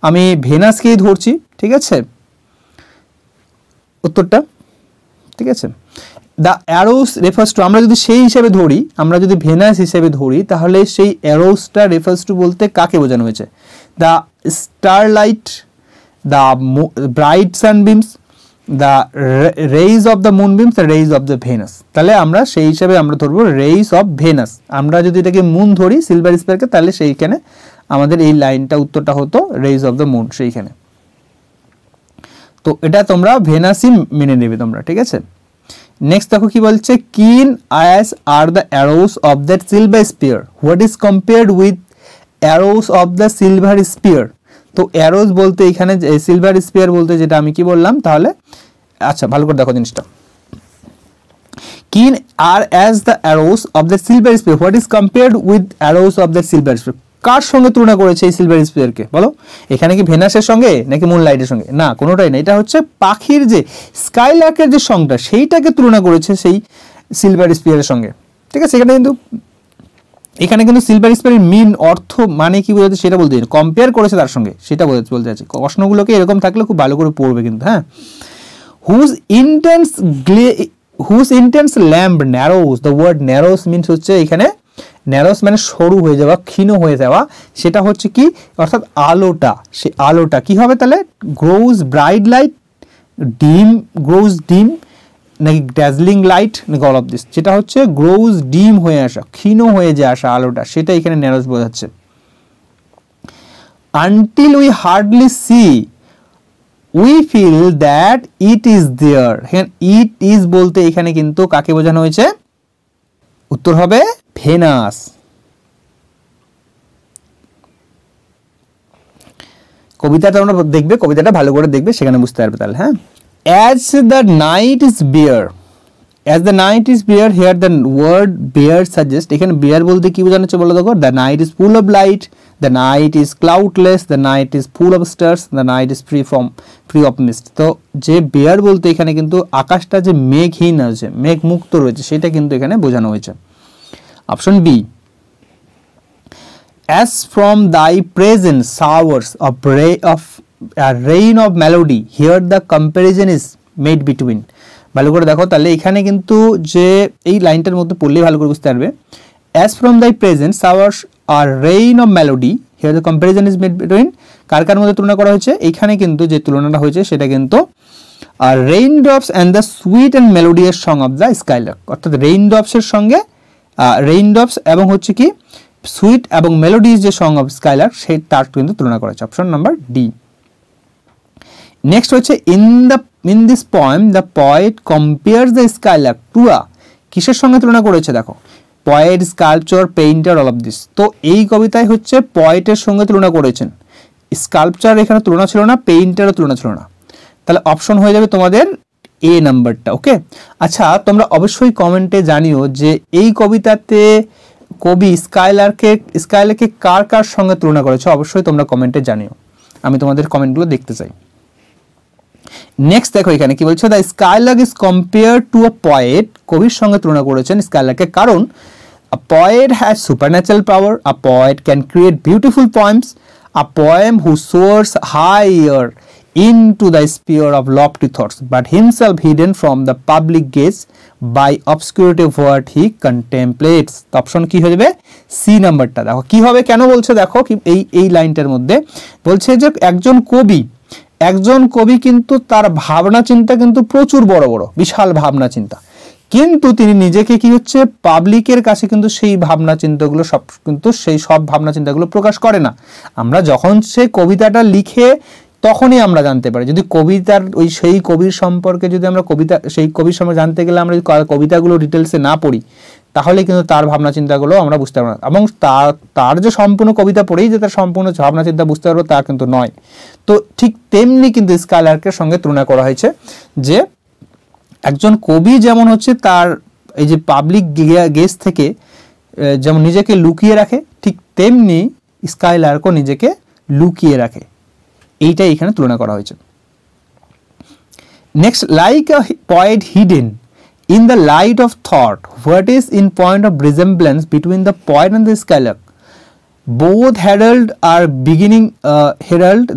আমি ভেনাসকেই ধরছি, ঠিক আছে উত্তরটা, ঠিক আছে। দ্য অ্যারোস রেফার্স টু, আমরা যদি সেই হিসেবে ধরি, আমরা যদি ভেনাস হিসেবে ধরি তাহলে সেই অ্যারোসটা রেফার্স টু বলতে কাকে বোঝানো হয়েছে, the starlight, the bright sunbeams, the rays of the moonbeams, the rays of the Venus. তাহলে আমরা সেই হিসাবে আমরা ধরবো রেইজ অফ ভেনাস। আমরা যদি এটাকে মুন ধরি সিলভার স্পিয়ারকে, তাহলে সেইখানে আমাদের এই লাইনটা উত্তরটা হতো রেইজ অফ দ্য মুন সেইখানে। তো এটা তোমরা ভেনাসই মেনে নেবে তোমরা, ঠিক আছে। নেক্সট দেখো কি বলছে, keen as are the arrows of that silver spear, what is compared with arrows of the silver spear. তো অ্যারোস বলতে এখানে সিলভার স্পিয়ার বলতে যেটা আমি কি বললাম, তাহলে আচ্ছা ভালো করে দেখো জিনিসটা, keen are as the arrows of the silver spear, what is compared with arrows of the silver spear, কার সঙ্গে তুলনা করেছে এই সিলভার স্পিয়ারকে বলো, এখানে কি ভেনাসের সঙ্গে নাকি মুনলাইটের সঙ্গে, না কোনোটাই না, এটা হচ্ছে পাখির যে স্কাইলার্কের যে সংটা সেইটাকে তুলনা করেছে সেই সিলভার স্পিয়ারের সঙ্গে, ঠিক আছে। এখানে কিন্তু সিলভার স্পিয়ারের মিন অর্থ মানে কি বোঝাচ্ছে সেটা বলতে কম্পেয়ার করেছে তার সঙ্গে, সেটা বলতে চাচ্ছি। প্রশ্নগুলোকে এরকম থাকলে খুব ভালো করে পড়বে কিন্তু, হ্যাঁ। Whose intense lamp narrows, the word narrows means হচ্ছে এখানে ন্যারোস মানে সরু হয়ে যাওয়া, ক্ষীণ হয়ে যাওয়া, সেটা হচ্ছে কি অর্থাৎ আলোটা, সে আলোটা কি হবে তাহলে, গ্রোজ ব্রাইট লাইট, গ্রোজ ডিম নাকি ড্যাজলিং লাইট নাকি অল অফ দিস, যেটা হচ্ছে গ্রোজ ডিম হয়ে আসা, ক্ষীণ হয়ে যে আসা আলোটা, সেটা এখানে ন্যারোস বোঝাচ্ছে। Until we hardly see we feel that it is there, এখানে ইট ইজ বলতে এখানে কিন্তু কাকে বোঝানো হয়েছে, উত্তর হবে ভেনাস। কবিতাটা আমরা দেখবে, কবিতাটা ভালো করে দেখবে, সেখানে বুঝতে পারবে তাহলে, হ্যাঁ। As the night is bare, as the night is bare, here the word bare suggest, এখানে bare বলতে কি বোঝানো হচ্ছে বলো দেখো, the night is full of light, the night is cloudless, the night is full of stars, the night is free of mist। তো যে bare বলতে এখানে কিন্তু আকাশটা যে মেঘহীন আছে, মেঘ মুক্ত রয়েছে, সেটা কিন্তু এখানে বোঝানো হয়েছে। Option B, as from thy presence showers of rain of melody, here the comparison is made between। ভালো করে দেখো তাহলে এখানে কিন্তু যে এই লাইনটার মধ্যে পড়লেই ভালো করে বুঝতে পারবে, as from thy presence showers a rain of melody, here the comparison is made between, কার কার মধ্যে তুলনা করা হয়েছে, এখানে কিন্তু যে তুলনাটা হয়েছে সেটা কিন্তু raindrops and the sweet and melodious song of the skylark, অর্থাৎ raindrops এর সঙ্গে raindrops এবং হচ্ছে কি সুইট এবং মেলোডিজ যে সং অফ স্কাইলার্ক সেই তার কিন্তু তুলনা করা হয়েছে। Option number D. নেক্সট হচ্ছে in this poem the poet compares the skylark to কিসের সঙ্গে তুলনা করেছে দেখো, poet, sculpture, painter, all of this. তো এই কবিতায় হচ্ছে পয়েটের সঙ্গে তুলনা করেছেন, স্কাল্পচার এখানে তুলনা ছিল না, পেইন্টারও তুলনা ছিল না। তাহলে অপশন হয়ে যাবে তোমাদের এ নাম্বারটা। ওকে, আচ্ছা তোমরা অবশ্যই কমেন্টে জানিও যে এই কবিতাতে কবি স্কাইলারকে কার কার সঙ্গে তুলনা করেছে, অবশ্যই তোমরা কমেন্টে জানিও, আমি তোমাদের কমেন্টগুলো দেখতে চাই। নেক্সট দেখো এখানে কি বলছে, the skylark is compare to a poet, কবির সঙ্গে তুলনা করেছেন স্কাইলারকে, কারণ a poet has supernatural power, a poet can create beautiful poems, a poem who soars higher into the sphere of lofty thoughts but himself hidden from the public gaze by obscurity of what he contemplates। Option কি হয়ে যাবে, C নাম্বারটা। দেখো কি হবে, কেন বলছে দেখো কি এই লাইনটার মধ্যে বলছে যে একজন কবি কিন্তু তার ভাবনা চিন্তা কিন্তু প্রচুর বড় বড় বিশাল ভাবনা চিন্তা, কিন্তু তিনি নিজেকে কি হচ্ছে পাবলিকের কাছে কিন্তু সেই ভাবনা চিন্তাগুলো সেই সব ভাবনা চিন্তাগুলো প্রকাশ করে না। আমরা যখন সে কবিতাটা লিখে তখনই আমরা জানতে পারি, যদি কবিতার সেই কবির সম্পর্কে যদি আমরা সেই কবির সম্পর্কে জানতে গেলে আমরা যদি কবিতাগুলো ডিটেলসে না পড়ি তাহলে কিন্তু তার ভাবনা চিন্তাগুলো আমরা বুঝতে পারবো না, এবং তার যে সম্পূর্ণ কবিতা পড়েই যে তার সম্পূর্ণ ভাবনা চিন্তা বুঝতে পারবো তা কিন্তু নয়। তো ঠিক তেমনি কিন্তু স্কাইলার্কের সঙ্গে তুলনা করা হয়েছে যে একজন কবি যেমন হচ্ছে তার এই যে পাবলিক গেজ থেকে যেমন নিজেকে লুকিয়ে রাখে, ঠিক তেমনি স্কাইলার্কও নিজেকে লুকিয়ে রাখে, এইটাই এখানে তুলনা করা হয়েছে। Next, like a poet hidden in the light of thought, what is in point of resemblance between the poet and the skylark, both herald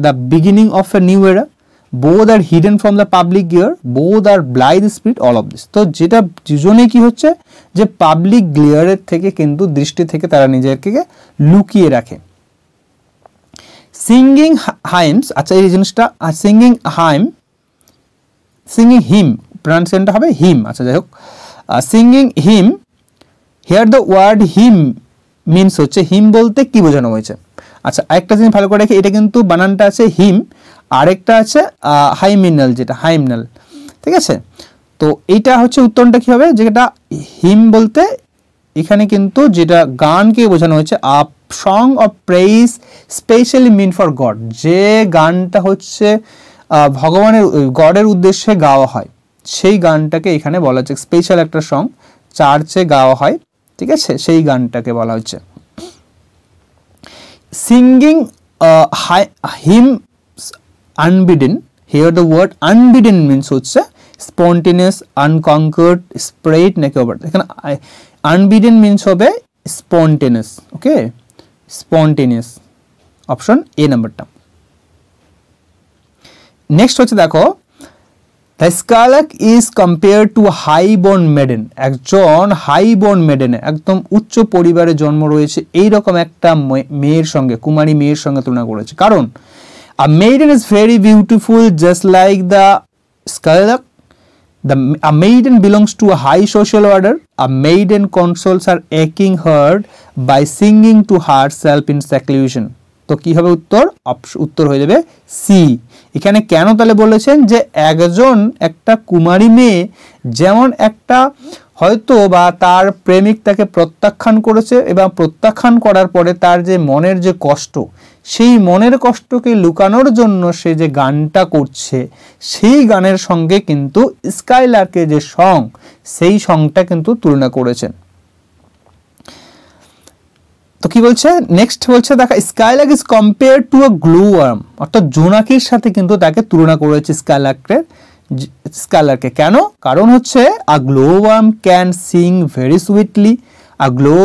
the beginning of a new era, both are hidden from the public ear, both are blithe spirit, all of this। তো যেটা দুজনেই কি হচ্ছে যে public গ্লেয়ারের থেকে কিন্তু দৃষ্টি থেকে তারা নিজেকে লুকিয়ে রাখে। সিঙ্গিং হাইমস, আচ্ছা এই জিনিসটা সিঙ্গিং হিম প্রনাউন্সিয়েশনটা হবে হিম, আচ্ছা যাই হোক, singing him, here the word him means হচ্ছে হিম বলতে কি বোঝানো হয়েছে। আচ্ছা একটা জিনিস ভালো করে দেখি, এটা কিন্তু বানানটা আছে হিম, আরেকটা আছে হাইমিনাল, যেটা হাইমনাল, ঠিক আছে। তো এইটা হচ্ছে উত্তরটা কি হবে, যেটা হিম বলতে এখানে কিন্তু যেটা গানকে বোঝানো হয়েছে, a song of praise specially mean for God, যে গানটা হচ্ছে গডের উদ্দেশ্যে গাওয়া হয়, সেই গানটাকে এখানে বলা হচ্ছে স্পেশাল একটা সং, চার্চে গাওয়া হয়, ঠিক আছে, সেই গানটাকে বলা হচ্ছে। Singing hymn unbidden, here the word unbidden means হচ্ছে স্পন্টেনিয়াস, আনকনকার্ড, স্প্রেড নাকি ওভার, এখানে আনবিডেন মিনস হবে spontaneous. Okay, spontaneous, option A নাম্বারটা। নেক্সট হচ্ছে দেখো, the skylark is compare to high born maiden, একজন হাই বর্ন মেডেন, একদম উচ্চ পরিবারে জন্ম রয়েছে এইরকম একটা মেয়ের সঙ্গে, কুমারী মেয়ের সঙ্গে তুলনা করেছে, কারণ a maiden is very beautiful just like the skylark, a maiden belongs to a high social order, a maiden consoles her aching heart by singing to herself in seclusion। তো কি হবে উত্তর হয়ে যাবে সি। এখানে কেন তাহলে বলেছেন যে একটা কুমারী মেয়ে যেমন একটা হয়তো বা তার প্রেমিক তাকে প্রত্যাখ্যান করেছে, এবং প্রত্যাখ্যান করার পরে তার যে মনের যে কষ্ট, সেই মনের কষ্টকে লুকানোর জন্য সে যে গানটা করছে, সেই গানের সঙ্গে কিন্তু স্কাইলার্কের যে সং, সেই সংটা কিন্তু তুলনা করেছেন। তো কি বলছে নেক্সট, বলছে দেখা skylark is compare to a glow worm, অর্থাৎ জোনাকির সাথে কিন্তু তাকে তুলনা করেছে স্কাইলার্ককে। কেন, কারণ হচ্ছে a glow worm can sing very sweetly, a glow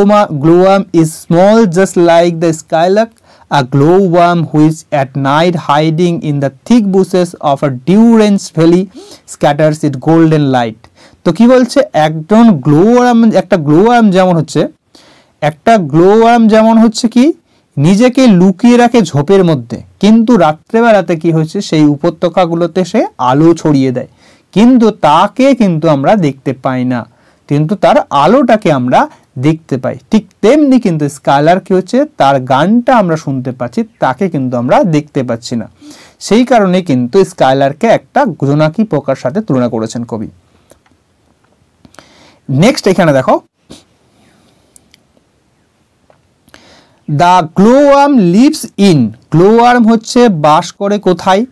worm is small just like the skylark, a glowworm which at night hiding in the thick bushes of a dew-drenched valley scatters its golden light। তো কি বলছে, একটা গ্লোওয়ার্ম যেমন হচ্ছে কি নিজেকে লুকিয়ে রাখে ঝোপের মধ্যে, কিন্তু রাত্রেবেলাতে কি হচ্ছে সেই উপত্যকাগুলোতে সে আলো ছড়িয়ে দেয়, কিন্তু তাকে কিন্তু আমরা দেখতে পাই না, কিন্তু তার আলোটাকে আমরা দেখতে পাই। ঠিক তেমনি কিন্তু স্কাইলার্ক কি হচ্ছে, তার গানটা আমরা শুনতে পাচ্ছি, তাকে কিন্তু আমরা দেখতে পাচ্ছি না, সেই কারণে কিন্তু স্কাইলার্ককে একটা জোনাকি পোকার সাথে তুলনা করেছেন কবি। নেক্সট এখানে দেখো, the glowworm lives in, glowworm হচ্ছে বাস করে কোথায়?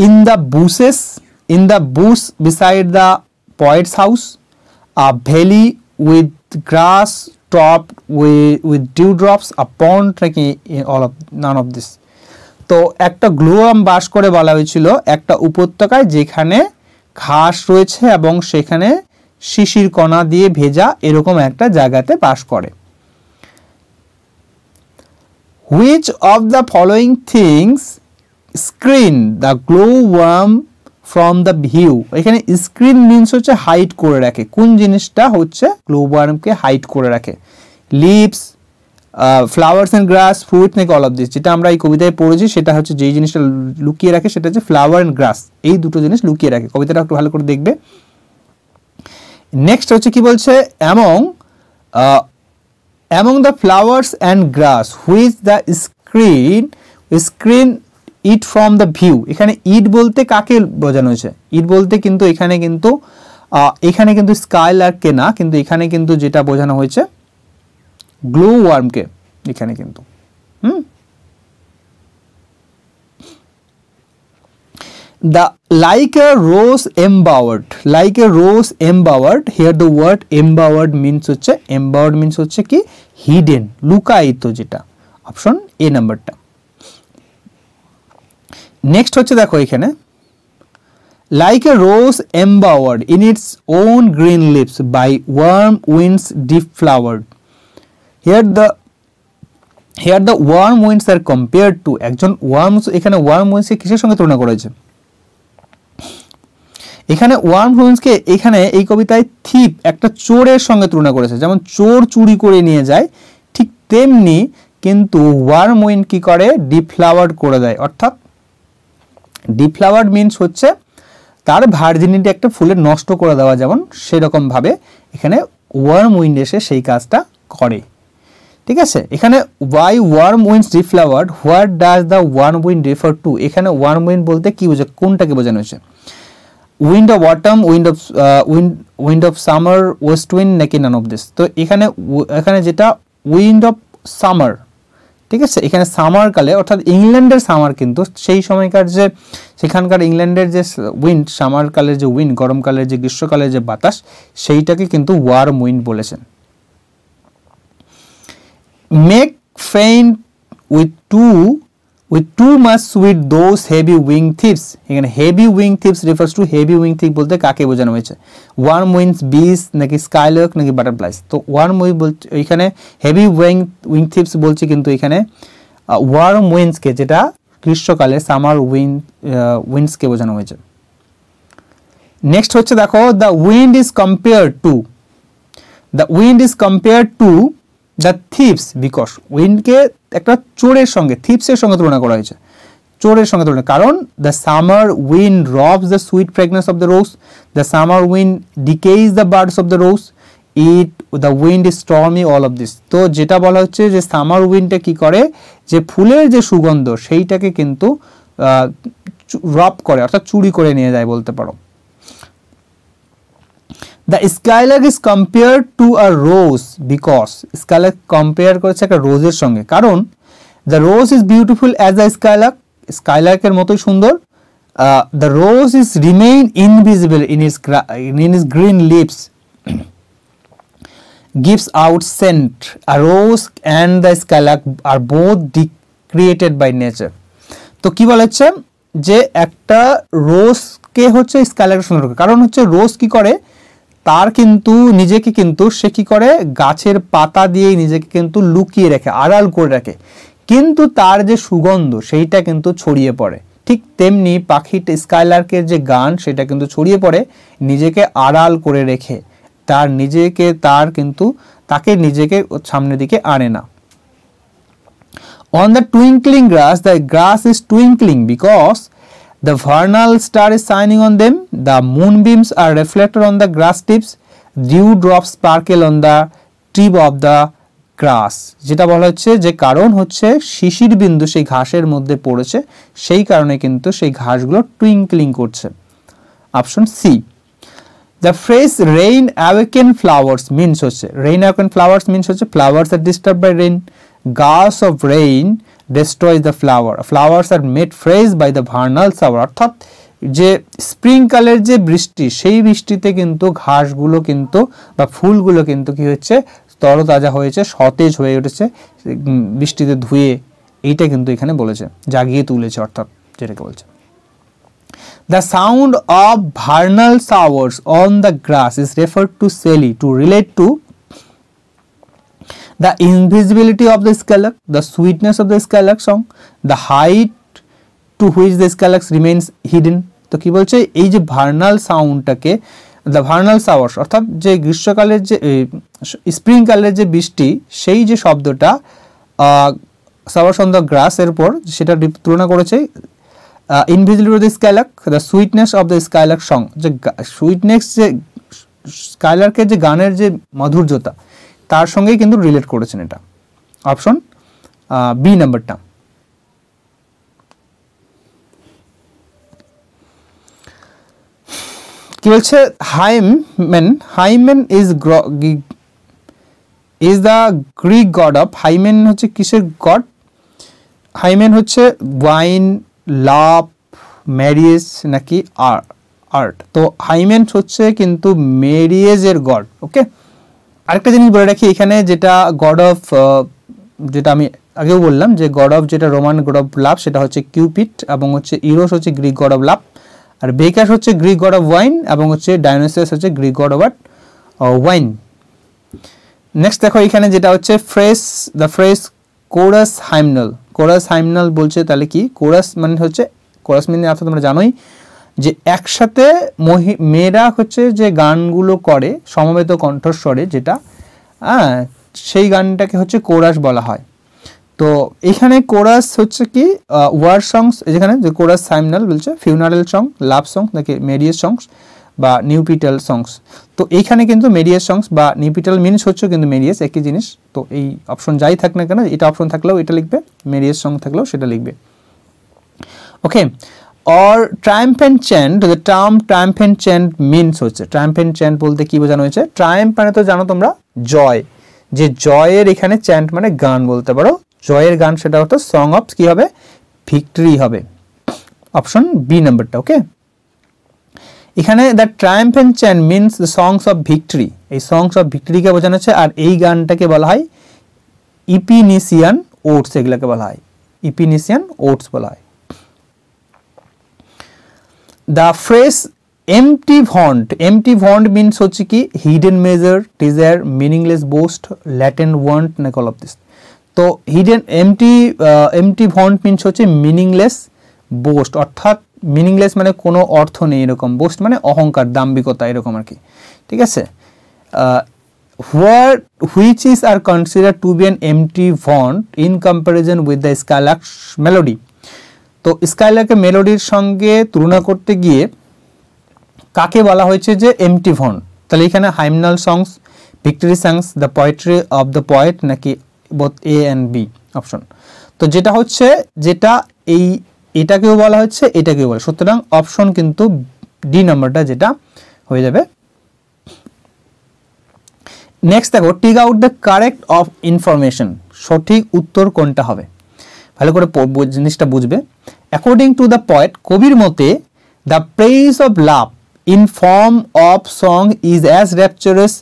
In the bushes, in the bush beside the poet's house, valley with grass top with dew drops, a pond, নাকি all of none of this. তো একটা গ্লোওয়ার্ম বাস করে বলা হয়েছিল একটা উপত্যকায় যেখানে ঘাস রয়েছে এবং সেখানে শিশির কণা দিয়ে ভেজা এরকম একটা জায়গাতে বাস করে। Which of the following things screen the glowworm from the view? এখানে স্ক্রিন মিন্স হচ্ছে হাইড করে রাখে, কোন জিনিসটা হচ্ছে গ্লোওয়ার্মকে হাইড করে রাখে? Leaves, flowers and grass, fruit, নাকি অল অফ দিস? যেটা আমরা এই কবিতায় পড়েছি সেটা হচ্ছে যেই জিনিসটা লুকিয়ে রাখে সেটা হচ্ছে ফ্লাওয়ার এন্ড গ্রাস, এই দুটো জিনিস লুকিয়ে রাখে। কবিতাটা একটু ভালো করে দেখবে। নেক্সট হচ্ছে কি বলছে, among the flowers and grass which the screen it from the view, এখানে ইট বলতে কাকে বোঝানো হয়েছে? ইট বলতে কিন্তু এখানে কিন্তু স্কাইলার্ককে না, কিন্তু এখানে কিন্তু যেটা বোঝানো হয়েছে গ্লোওয়ার্মকে এখানে কিন্তু। The like a rose embowered, like a rose embowered, here the word embowered means হচ্ছে, embowered means হচ্ছে কি hidden, লুকায়িত, যেটা অপশন এ নাম্বারটা। নেক্সট হচ্ছে দেখো এখানে like a rose embowered in its own green leaves by warm winds deflowered, here the warm winds are compared to, একজন ওয়ার্মস, এখানে ওয়ার্ম উইন্ডসকে কিসের সঙ্গে তুলনা করা হয়েছে? এখানে ওয়ার্ম উইন্ডসকে এখানে এই কবিতায় থিপ, একটা চোরের সঙ্গে তুলনা করেছে। যেমন চোর চুরি করে নিয়ে যায়, ঠিক তেমনি কিন্তু ওয়ার্ম উইন্ড কি করে? ডিফ্লাওয়ার্ড করে দেয়। অর্থাৎ ডিফ্লাওয়ার্ড মিন্স হচ্ছে তার ভার্জিনিটি একটা ফুলের নষ্ট করে দেওয়া, যেমন সেরকম ভাবে এখানে ওয়ার্ম উইন্ড এসে সেই কাজটা করে। ঠিক আছে, এখানে why warm winds deflowered, what does the warm wind refer to? এখানে ওয়ার্ম উইন্ড বলতে কি বোঝায়, কোনটাকে বোঝানো হয়েছে? Wind of autumn, wind of summer, west wind, নাকি নান অফ দিস? তো এখানে যেটা উইন্ড অফ সামার, ঠিক আছে, এখানে সামার কালে অর্থাৎ ইংল্যান্ডের সামার, কিন্তু সেই সময়কার যে সেখানকার ইংল্যান্ডের যে উইন্ড, সামার কালের যে উইন্ড, গরমকালের যে গ্রীষ্মকালের যে বাতাস, সেইটাকে কিন্তু ওয়ার্ম উইন্ড বলেছেন। Make faint with too much sweet those heavy wing thieves, এখানে heavy wing thieves refers to, heavy wing thief বলতে কাকে বোঝানো হয়েছে? ওয়ার্ম উইন্ডস, বিস, নাকি স্কাইলার্ক, নাকি বাটারফ্লাইস? তো ওয়ার্ম উইন্ড বলতে এখানে হেভি উইং থিপস বলছে, কিন্তু এখানে ওয়ার্ম উইন্ডসকে, যেটা গ্রীষ্মকালে সামার উইন্ডসকে বোঝানো হয়েছে। নেক্সট হচ্ছে দেখো the wind is compared to the thieves because, উইন্ডকে একটা চোরের সঙ্গে, থিপসের সঙ্গে তুলনা করা হয়েছে, চোরের সঙ্গে তুলনা, কারণ the summer wind robs the sweet fragrance of the rose, the summer wind decays the birds of the rose, the wind is stormy, all of this. তো যেটা বলা হচ্ছে যে সামার উইন্ডটা কি করে, যে ফুলের যে সুগন্ধ সেইটাকে কিন্তু রব করে, অর্থাৎ চুরি করে নিয়ে যায় বলতে পারো। The skylark is compared to a rose because, skylark compare করেছে একটা রোজের সঙ্গে, কারণ the rose is beautiful as a skylark, স্কাইলার্কের মতোই সুন্দর। The rose is remain invisible in its green leaves, gives out scent. A rose and the skylark are both created by nature. তো কি বলেছে যে একটা রোজকে হচ্ছে স্কাইলার্ক সুন্দর, কারণ হচ্ছে রোজ কি করে, তার কিন্তু নিজেকে কিন্তু সে কি করে, গাছের পাতা দিয়ে নিজেকে কিন্তু লুকিয়ে রাখে, আড়াল করে রাখে, কিন্তু তার যে সুগন্ধ সেইটা কিন্তু ছড়িয়ে পড়ে। ঠিক তেমনি পাখিটা, স্কাইলার্কের যে গান সেটা কিন্তু ছড়িয়ে পড়ে, নিজেকে আড়াল করে রেখে, তাকে নিজেকে সামনের দিকে আনে না। On the twinkling grass, the grass is twinkling because the vernal star is shining on them. The moonbeams are reflected on the grass tips. Dew drops sparkle on the tip of the grass. যেটা বলা হচ্ছে যে কারণ হচ্ছে শিশির বিন্দু সেই ঘাসের মধ্যে পড়েছে, সেই কারণে কিন্তু সেই ঘাসগুলো টুইঙ্কলিং করছে। Option C. The phrase rain awaken flowers means হচ্ছে, rain awaken flowers means হচ্ছে flowers are disturbed by rain. gush of rain destroys the flower. Flowers are made fresh by the vernal shower. অর্থাৎ যে স্প্রিংকালের যে বৃষ্টি, সেই বৃষ্টিতে কিন্তু ঘাসগুলো কিন্তু বা ফুলগুলো কিন্তু কি হচ্ছে, তরতাজা হয়েছে, সতেজ হয়ে উঠেছে বৃষ্টিতে ধুয়ে। এইটা কিন্তু এখানে বলেছে, জাগিয়ে তুলেছে অর্থাৎ যেটাকে বলছে। The sound of vernal showers on the grass is referred to Shelley to relate to the invisibility of the skylark, the sweetness of the skylark song, the height to which the skylark remains hidden. তো কি বলছে, এই যে Bernal সাউন্ডটাকে, the Bernal showers অর্থাৎ যে গ্রীষ্মকালের যে স্প্রিংকালের যে বৃষ্টি, সেই যে শব্দটা শাওয়ার্স অন দ্য গ্রাস এর পর সেটা তুলনা করেছে invisible the skylark, the sweetness of the Skylark song, যে সুইটনেস যে স্কাইলার্কের যে গানের যে মাধুর্যতা, তার সঙ্গেই কিন্তু রিলেট করেছেন এটা। অপশন বি নাম্বারটা। কি বলছে, hymen is the Greek god of, hymen হচ্ছে কিসের গড, হাইমেন হচ্ছে ওয়াইন, লাভ, ম্যারিয়েজ নাকি আর্ট। তো হাইমেন হচ্ছে কিন্তু ম্যারিয়েজের গড। ওকে, আরেকটা জিনিস বলে রাখি এখানে, যেটা গড অফ, যেটা আমি আগেও বললাম যে গড অফ যেটা রোমান গড অফ লাভ সেটা হচ্ছে কিউপিড, এবং হচ্ছে ইরোস হচ্ছে গ্রিক গড অফ লাভ, আর বেকাস হচ্ছে গ্রিক গড অফ ওয়াইন, এবং হচ্ছে ডায়োনিসাস হচ্ছে Greek god of wine. Next দেখো এখানে যেটা হচ্ছে the phrase chorus hymeneal. Chorus hymeneal বলছে তাহলে কি, কোরাস মানে হচ্ছে, কোরাস মানে অর্থাৎ তোমরা জানোই যে একসাথে মেয়েরা হচ্ছে যে গানগুলো করে সমবেত কণ্ঠস্বরে, যেটা সেই গানটাকে হচ্ছে কোরাস বলা হয়। তো এখানে কোরাস হচ্ছে কি ওয়ার সংস, যেখানে যে কোরাস হাইমনাল বলছে ফিউনারেল সং, লাভ সং নাকি ম্যারিয়েজ সংস বা নিউপিটাল সংস। তো এইখানে কিন্তু ম্যারিয়েজ সংস বা নিউপিটাল মিনস হচ্ছে কিন্তু ম্যারিয়েজ একই জিনিস। তো এই অপশন যাই থাক না কেন, এটা অপশন থাকলেও এটা লিখবে, ম্যারিয়েজ সং থাকলেও সেটা লিখবে। Okay, or triumphant chant, the term triumphant chant means হচ্ছে, ট্রায়াম্ফেন্ট চ্যান্ট বলতে কি বোঝানো হয়েছে, ট্রায়াম্ফ মানে তো জানো তোমরা জয়, যে জয়ের এখানে চ্যান্ট মানে গান বলতে পারো, জয়ের গান সেটা হতো সং অফ কি হবে, ভিক্টরি হবে। অপশন বি নাম্বারটা। ওকে, এখানে the triumphant chant means the songs of victory, এই সংস অফ ভিক্টরিকে বোঝানো হচ্ছে। আর এই গানটাকে বলা হয় ইপিনিসিয়ান ওটস, এগুলাকে বলা হয় ইপিনিসিয়ান ওটস বলা হয়। The phrase empty vaunt means হচ্ছে কি hidden measure, desire, meaningless boast, latent want নাকি অল অফ দিস। তো হিডেন এমটি ভন্ট মিনস হচ্ছে মিনিংলেস বোস্ট, অর্থাৎ মিনিংলেস মানে কোনো অর্থ নেই এরকম, বোস্ট মানে অহংকার, দাম্ভিকতা এরকম আর কি। ঠিক আছে, which is are consider to be an empty vaunt in comparison with the skylark melody. তো স্কাইলার্কের মেলোডির সঙ্গে তুলনা করতে গিয়ে কাকে বলা হয়েছে যে এমটি ভন্ট। তাহলে এখানে hymnal songs, victory songs, the poetry of the poet নাকি both A and B option. তো যেটা হচ্ছে, যেটা এটাকেও বলা হচ্ছে এটাকেও বলে, সুতরাং অপশন কিন্তু ডি নাম্বারটা যেটা হয়ে যাবে। নেক্সট দেখো, tick out the correct of information, সঠিক উত্তর কোনটা হবে, ভালো করে জিনিসটা বুঝবে। অ্যাকর্ডিং টু দ্য পয়েট, কবির মতে the praise of love in form of song is as rapturous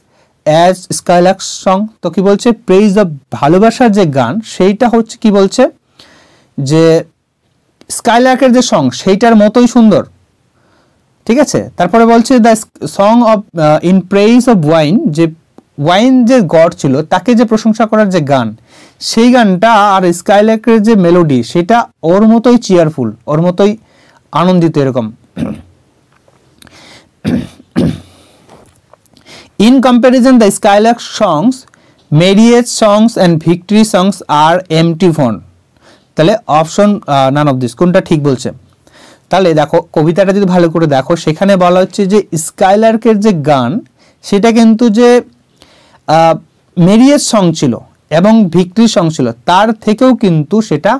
as skylark song. তো কি বলছে, প্রেইজ অফ ভালোবাসার যে গান সেইটা হচ্ছে কি বলছে যে স্কাইলার্কের যে সং সেইটার মতোই সুন্দর। ঠিক আছে, তারপরে বলছে the song of in praise of wine, যে ওয়াইন যে গড ছিল তাকে যে প্রশংসা করার যে গান, সেই গানটা আর স্কাইলার্কের যে মেলোডি সেটা ওর মতোই চিয়ারফুল, ওর মতোই আনন্দিত এরকম। In comparison the skylark songs, marriage songs and victory songs are empty vaunt. তাহলে অপশন নান অফ দিস, কোনটা ঠিক বলছে। তাহলে দেখো কবিতাটা যদি ভালো করে দেখো, সেখানে বলা হচ্ছে যে স্কাইলার্কের যে গান সেটা কিন্তু যে ম্যারিয়েজ সং ছিল এবং ভিক্টরি সং ছিল, তার থেকেও কিন্তু সেটা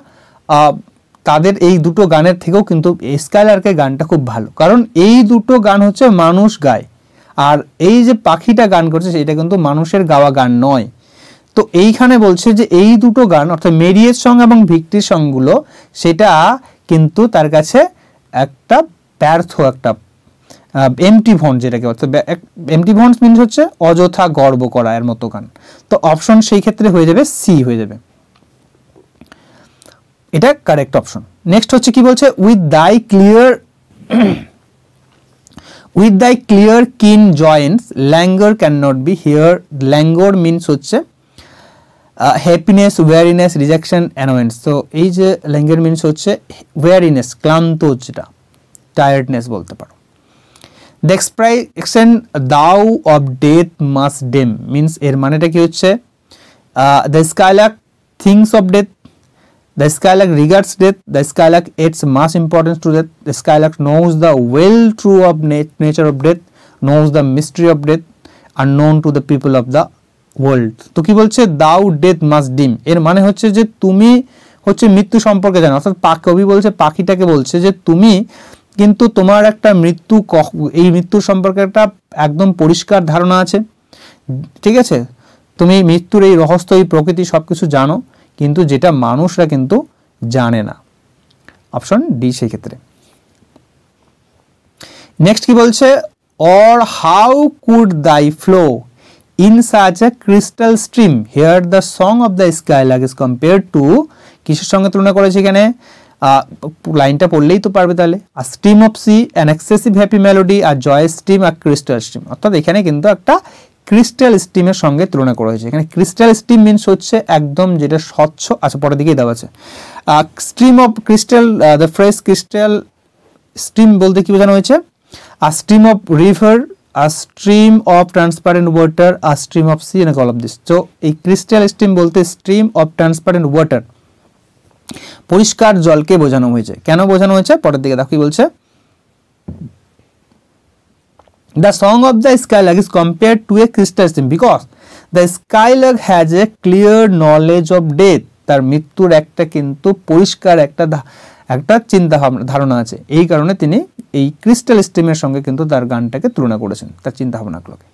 তাদের এই দুটো গানের থেকেও কিন্তু স্কাইলার্কের গানটা খুব ভালো, কারণ এই দুটো গান হচ্ছে মানুষ গায়, আর এই যে পাখিটা গান করছে সেটা কিন্তু মানুষের গাওয়া গান নয়। তো এইখানে বলছে যে এই দুটো গান অর্থাৎ মেরিয়ের সং এবং ভিক্টরির সংগুলো সেটা কিন্তু তার কাছে একটা ব্যর্থ, একটা এমটি ভন্ড, যেটাকে অর্থাৎ এমটি ভন্ড মিনস হচ্ছে অযথা গর্ব করা এর মতো গান। তো অপশন সেই ক্ষেত্রে হয়ে যাবে সি হয়ে যাবে, এটা কারেক্ট অপশন। নেক্সট হচ্ছে কি বলছে, with thy clear keen joyance languor can not be here. Languor means হচ্ছে হ্যাপিনেস, ওয়ারিনেস, রিজেকশন, অ্যানোয়েন্স। তো এই যে ল্যাঙ্গর মিনস হচ্ছে ওয়ারিনেস, ক্লান্ত, যেটা টায়ার্ডনেস বলতে পারো। The expression thou of death must deem means এর মানেটা কি হচ্ছে, the skylark thinks of death, the skylark regards death, the skylark adds much importance to death, the skylark knows the well true of nature of death, knows the mystery of death, unknown to the people of the world। তো কি বলছে, thou death must dim, এর মানে হচ্ছে যে তুমি হচ্ছে মৃত্যু সম্পর্কে জানো, অর্থাৎ কবি বলছে পাখিটাকে বলছে যে তুমি কিন্তু তোমার একটা এই মৃত্যুর সম্পর্কে একটা একদম পরিষ্কার ধারণা আছে, ঠিক আছে, তুমি মৃত্যুর এই রহস্য, এই প্রকৃতি সবকিছু জানো, কিন্তু যেটা মানুষরা কিন্তু জানে না। অপশন ডি সেই ক্ষেত্রে। নেক্সট কি বলছে, অর হাউ কুড দাই flow in such a crystal stream here the song of the skylark is compare two, কিসের সঙ্গে তুলনা করেছে এখানে, লাইনটা পড়লেই তো পারবে তাহলে, a stream of sea, an excessive happy melody, আর জয় স্ট্রিম, আর ক্রিস্টাল স্ট্রিম। অর্থাৎ এখানে কিন্তু একটা ক্রিস্টাল স্ট্রিমের সঙ্গে তুলনা করা হয়েছে। এখানে ক্রিস্টাল স্ট্রিম মিনস হচ্ছে একদম যেটা স্বচ্ছ, আচ্ছা পরের দিকেই দেওয়া আছে। Stream of crystal, the fresh crystal stream বলতে কি বোঝানো হয়েছে, a stream of river, a stream of transparent water, a stream of sea, and all of this. তো এই ক্রিস্টাল স্ট্রিম বলতে স্ট্রিম অফ ট্রান্সপারেন্ট ওয়াটার, পরিষ্কার জলকে বোঝানো হয়েছে। কেন বোঝানো হয়েছে পরের দিকে দেখো কি বলছে, the song of the skylark is compared to a crystal stream because the skylark has a clear knowledge of death, তার মৃত্যুর একটা কিন্তু পরিষ্কার একটা চিন্তা ধারণা আছে, এই কারণে তিনি এই ক্রিস্টাল স্ট্রিমের সঙ্গে কিন্তু তার গানটাকে তুলনা করেছেন, তার চিন্তা ভাবনাগুলোকে।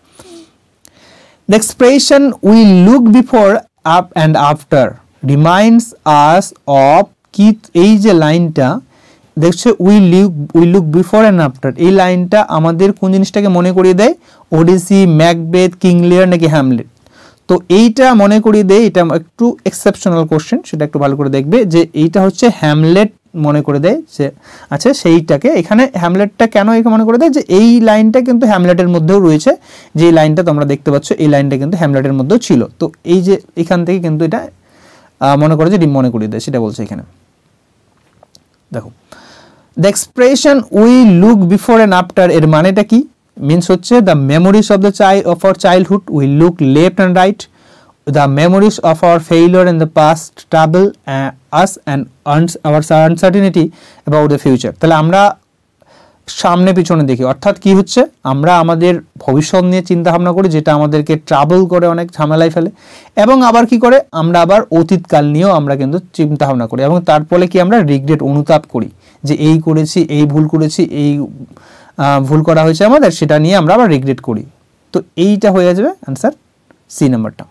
The expression we look before up and after reminds us of কি, এই যে লাইনটা দেখছো we look before and after, এই লাইনটা আমাদের কোন জিনিসটাকে মনে করিয়ে দেয়, ওডিসি, ম্যাকবেথ, কিং লিয়ার নাকি হ্যামলেট। তো এইটা মনে করিয়ে দেয়, এটা একটু এক্সেপশনাল কোশ্চেন, সেটা একটু ভালো করে দেখবে যে এইটা হচ্ছে হ্যামলেট মনে করে দেয় যে, আচ্ছা সেইটাকে এখানে হ্যামলেটটা কেন এখানে মনে করে দেয়, যে এই লাইনটা কিন্তু হ্যামলেটের মধ্যেও রয়েছে, যে লাইনটা তোমরা দেখতে পাচ্ছ এই লাইনটা কিন্তু হ্যামলেটের মধ্যেও ছিল। তো এই যে এখান থেকে কিন্তু এটা মনে করে যে মনে করিয়ে দেয়, সেটা বলছে এখানে। দেখো the expression we look before and after এর মানেটা কি, মিনস হচ্ছে the memories of the of our childhood, we look left and right, the memories of our failure in the past trouble us and our uncertainty about the future। তাহলে আমরা সামনে পিছনে দেখি, অর্থাৎ কি হচ্ছে, আমরা আমাদের ভবিষ্যৎ নিয়ে চিন্তা ভাবনা করি, যেটা আমাদেরকে ট্রাবল করে, অনেক ঝামেলায় ফেলে, এবং আবার কি করে আমরা আবার অতীতকাল নিয়েও আমরা কিন্তু চিন্তা ভাবনা করি, এবং তার ফলে কি আমরা রিগ্রেট, অনুতাপ করি যে এই করেছি, এই ভুল করেছি, এই ভুল করা হয়েছে আমাদের, সেটা নিয়ে আমরা আবার রিগ্রেট করি। তো এইটা হয়ে যাবে আনসার সি নাম্বারটা।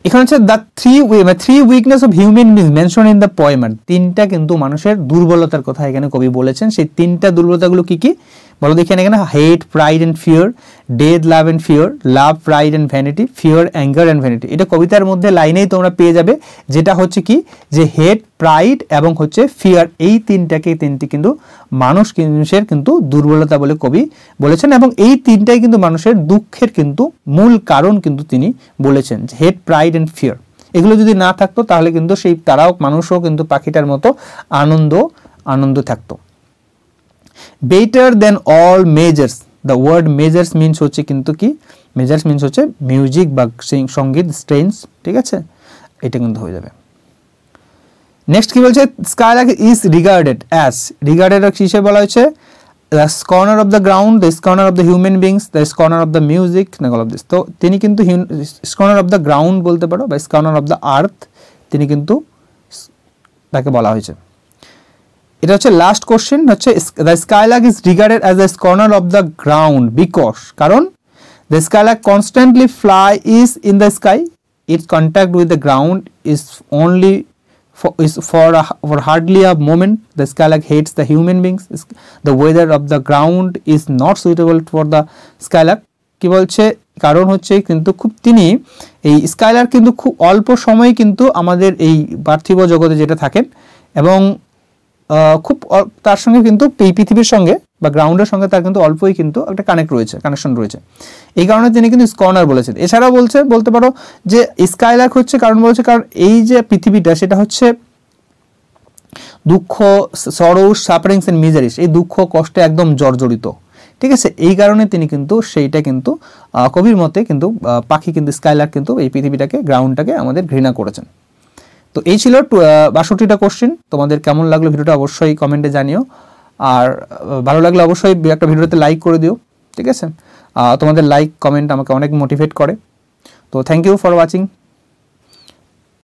এখানে হচ্ছে the three weakness of human beings mention in the poem, তিনটা কিন্তু মানুষের দুর্বলতার কথা এখানে কবি বলেছেন। সেই তিনটা দুর্বলতাগুলো কি কি বলো দেখি এখানে, hate, pride and fear, death, love and fear, love, pride and vanity, fear, anger and vanity. এটা কবিতার মধ্যে লাইনেই তোমরা পেয়ে যাবে, যেটা হচ্ছে কি যে হেট, প্রাইড এবং হচ্ছে ফিয়ার, এই তিনটি কিন্তু মানুষের কিন্তু দুর্বলতা বলে কবি বলেছেন, এবং এই তিনটাই কিন্তু মানুষের দুঃখের কিন্তু মূল কারণ কিন্তু তিনি বলেছেন, হেট, প্রাইড অ্যান্ড ফিয়ার। এগুলো যদি না থাকতো তাহলে কিন্তু সেই তারাও মানুষও কিন্তু পাখিটার মতো আনন্দ থাকতো। Better than all measures, the word measures means হচ্ছে কিন্তু কি, মেজার্স মিনস হচ্ছে মিউজিক বা সঙ্গীত, স্ট্রেনস, ঠিক আছে, এটা কিন্তু হয়ে যাবে। নেক্সট কি বলছে, skylark is regarded as, regarded কিসে বলা হয়েছে, the scorner of the ground, the scorner of the human beings, the scorner of the music, all of this. তো তিনি কিন্তু স্কর্নার অফ দ্য গ্রাউন্ড বলতে পারো, বা স্কর্নার অফ দ্য আর্থ, তিনি কিন্তু তাকে বলা হয়েছে। এটা হচ্ছে লাস্ট কোশ্চেন, হচ্ছে the skylark is regarded as the scorner of the ground because, কারণ the skylark constantly fly is in the sky, its contact with the ground is only for hardly a moment. The skylark hates the human beings. The weather of the ground is not suitable for the skylark. কি বলছে, কারণ হচ্ছে কিন্তু খুব তিনি এই Skylark কিন্তু খুব অল্প সময় কিন্তু আমাদের এই পার্থিব জগতে যেটা থাকেন এবং খুব তার সঙ্গে কিন্তু এই পৃথিবীর সঙ্গে বা গ্রাউন্ডের সঙ্গে তার কিন্তু অল্পই কিন্তু একটা কানেকশন রয়েছে, এই কারণে তিনি কিন্তু স্কর্নার বলেছেন। এছাড়াও বলতে পারো যে স্কাইলার্ক হচ্ছে কারণ এই যে পৃথিবীটা সেটা হচ্ছে দুঃখ, সরোস, সাফারিংস এন্ড মিজারিস, এই দুঃখ কষ্টে একদম জর্জরিত, ঠিক আছে। এই কারণে তিনি কিন্তু সেইটা কিন্তু কবির মতে কিন্তু পাখি কিন্তু স্কাইলার্ক কিন্তু এই পৃথিবীটাকে, গ্রাউন্ডটাকে আমাদের ঘৃণা করেছেন। তো এই ছিল 62টা কোশ্চেন। তোমাদের কেমন লাগলো ভিডিওটা অবশ্যই কমেন্টে জানিও, আর ভালো লাগলে অবশ্যই একটা ভিডিওতে লাইক করে দিও, ঠিক আছে। তোমাদের লাইক কমেন্ট আমাকে অনেক মোটিভেট করে। তো থ্যাংক ইউ ফর ওয়াচিং।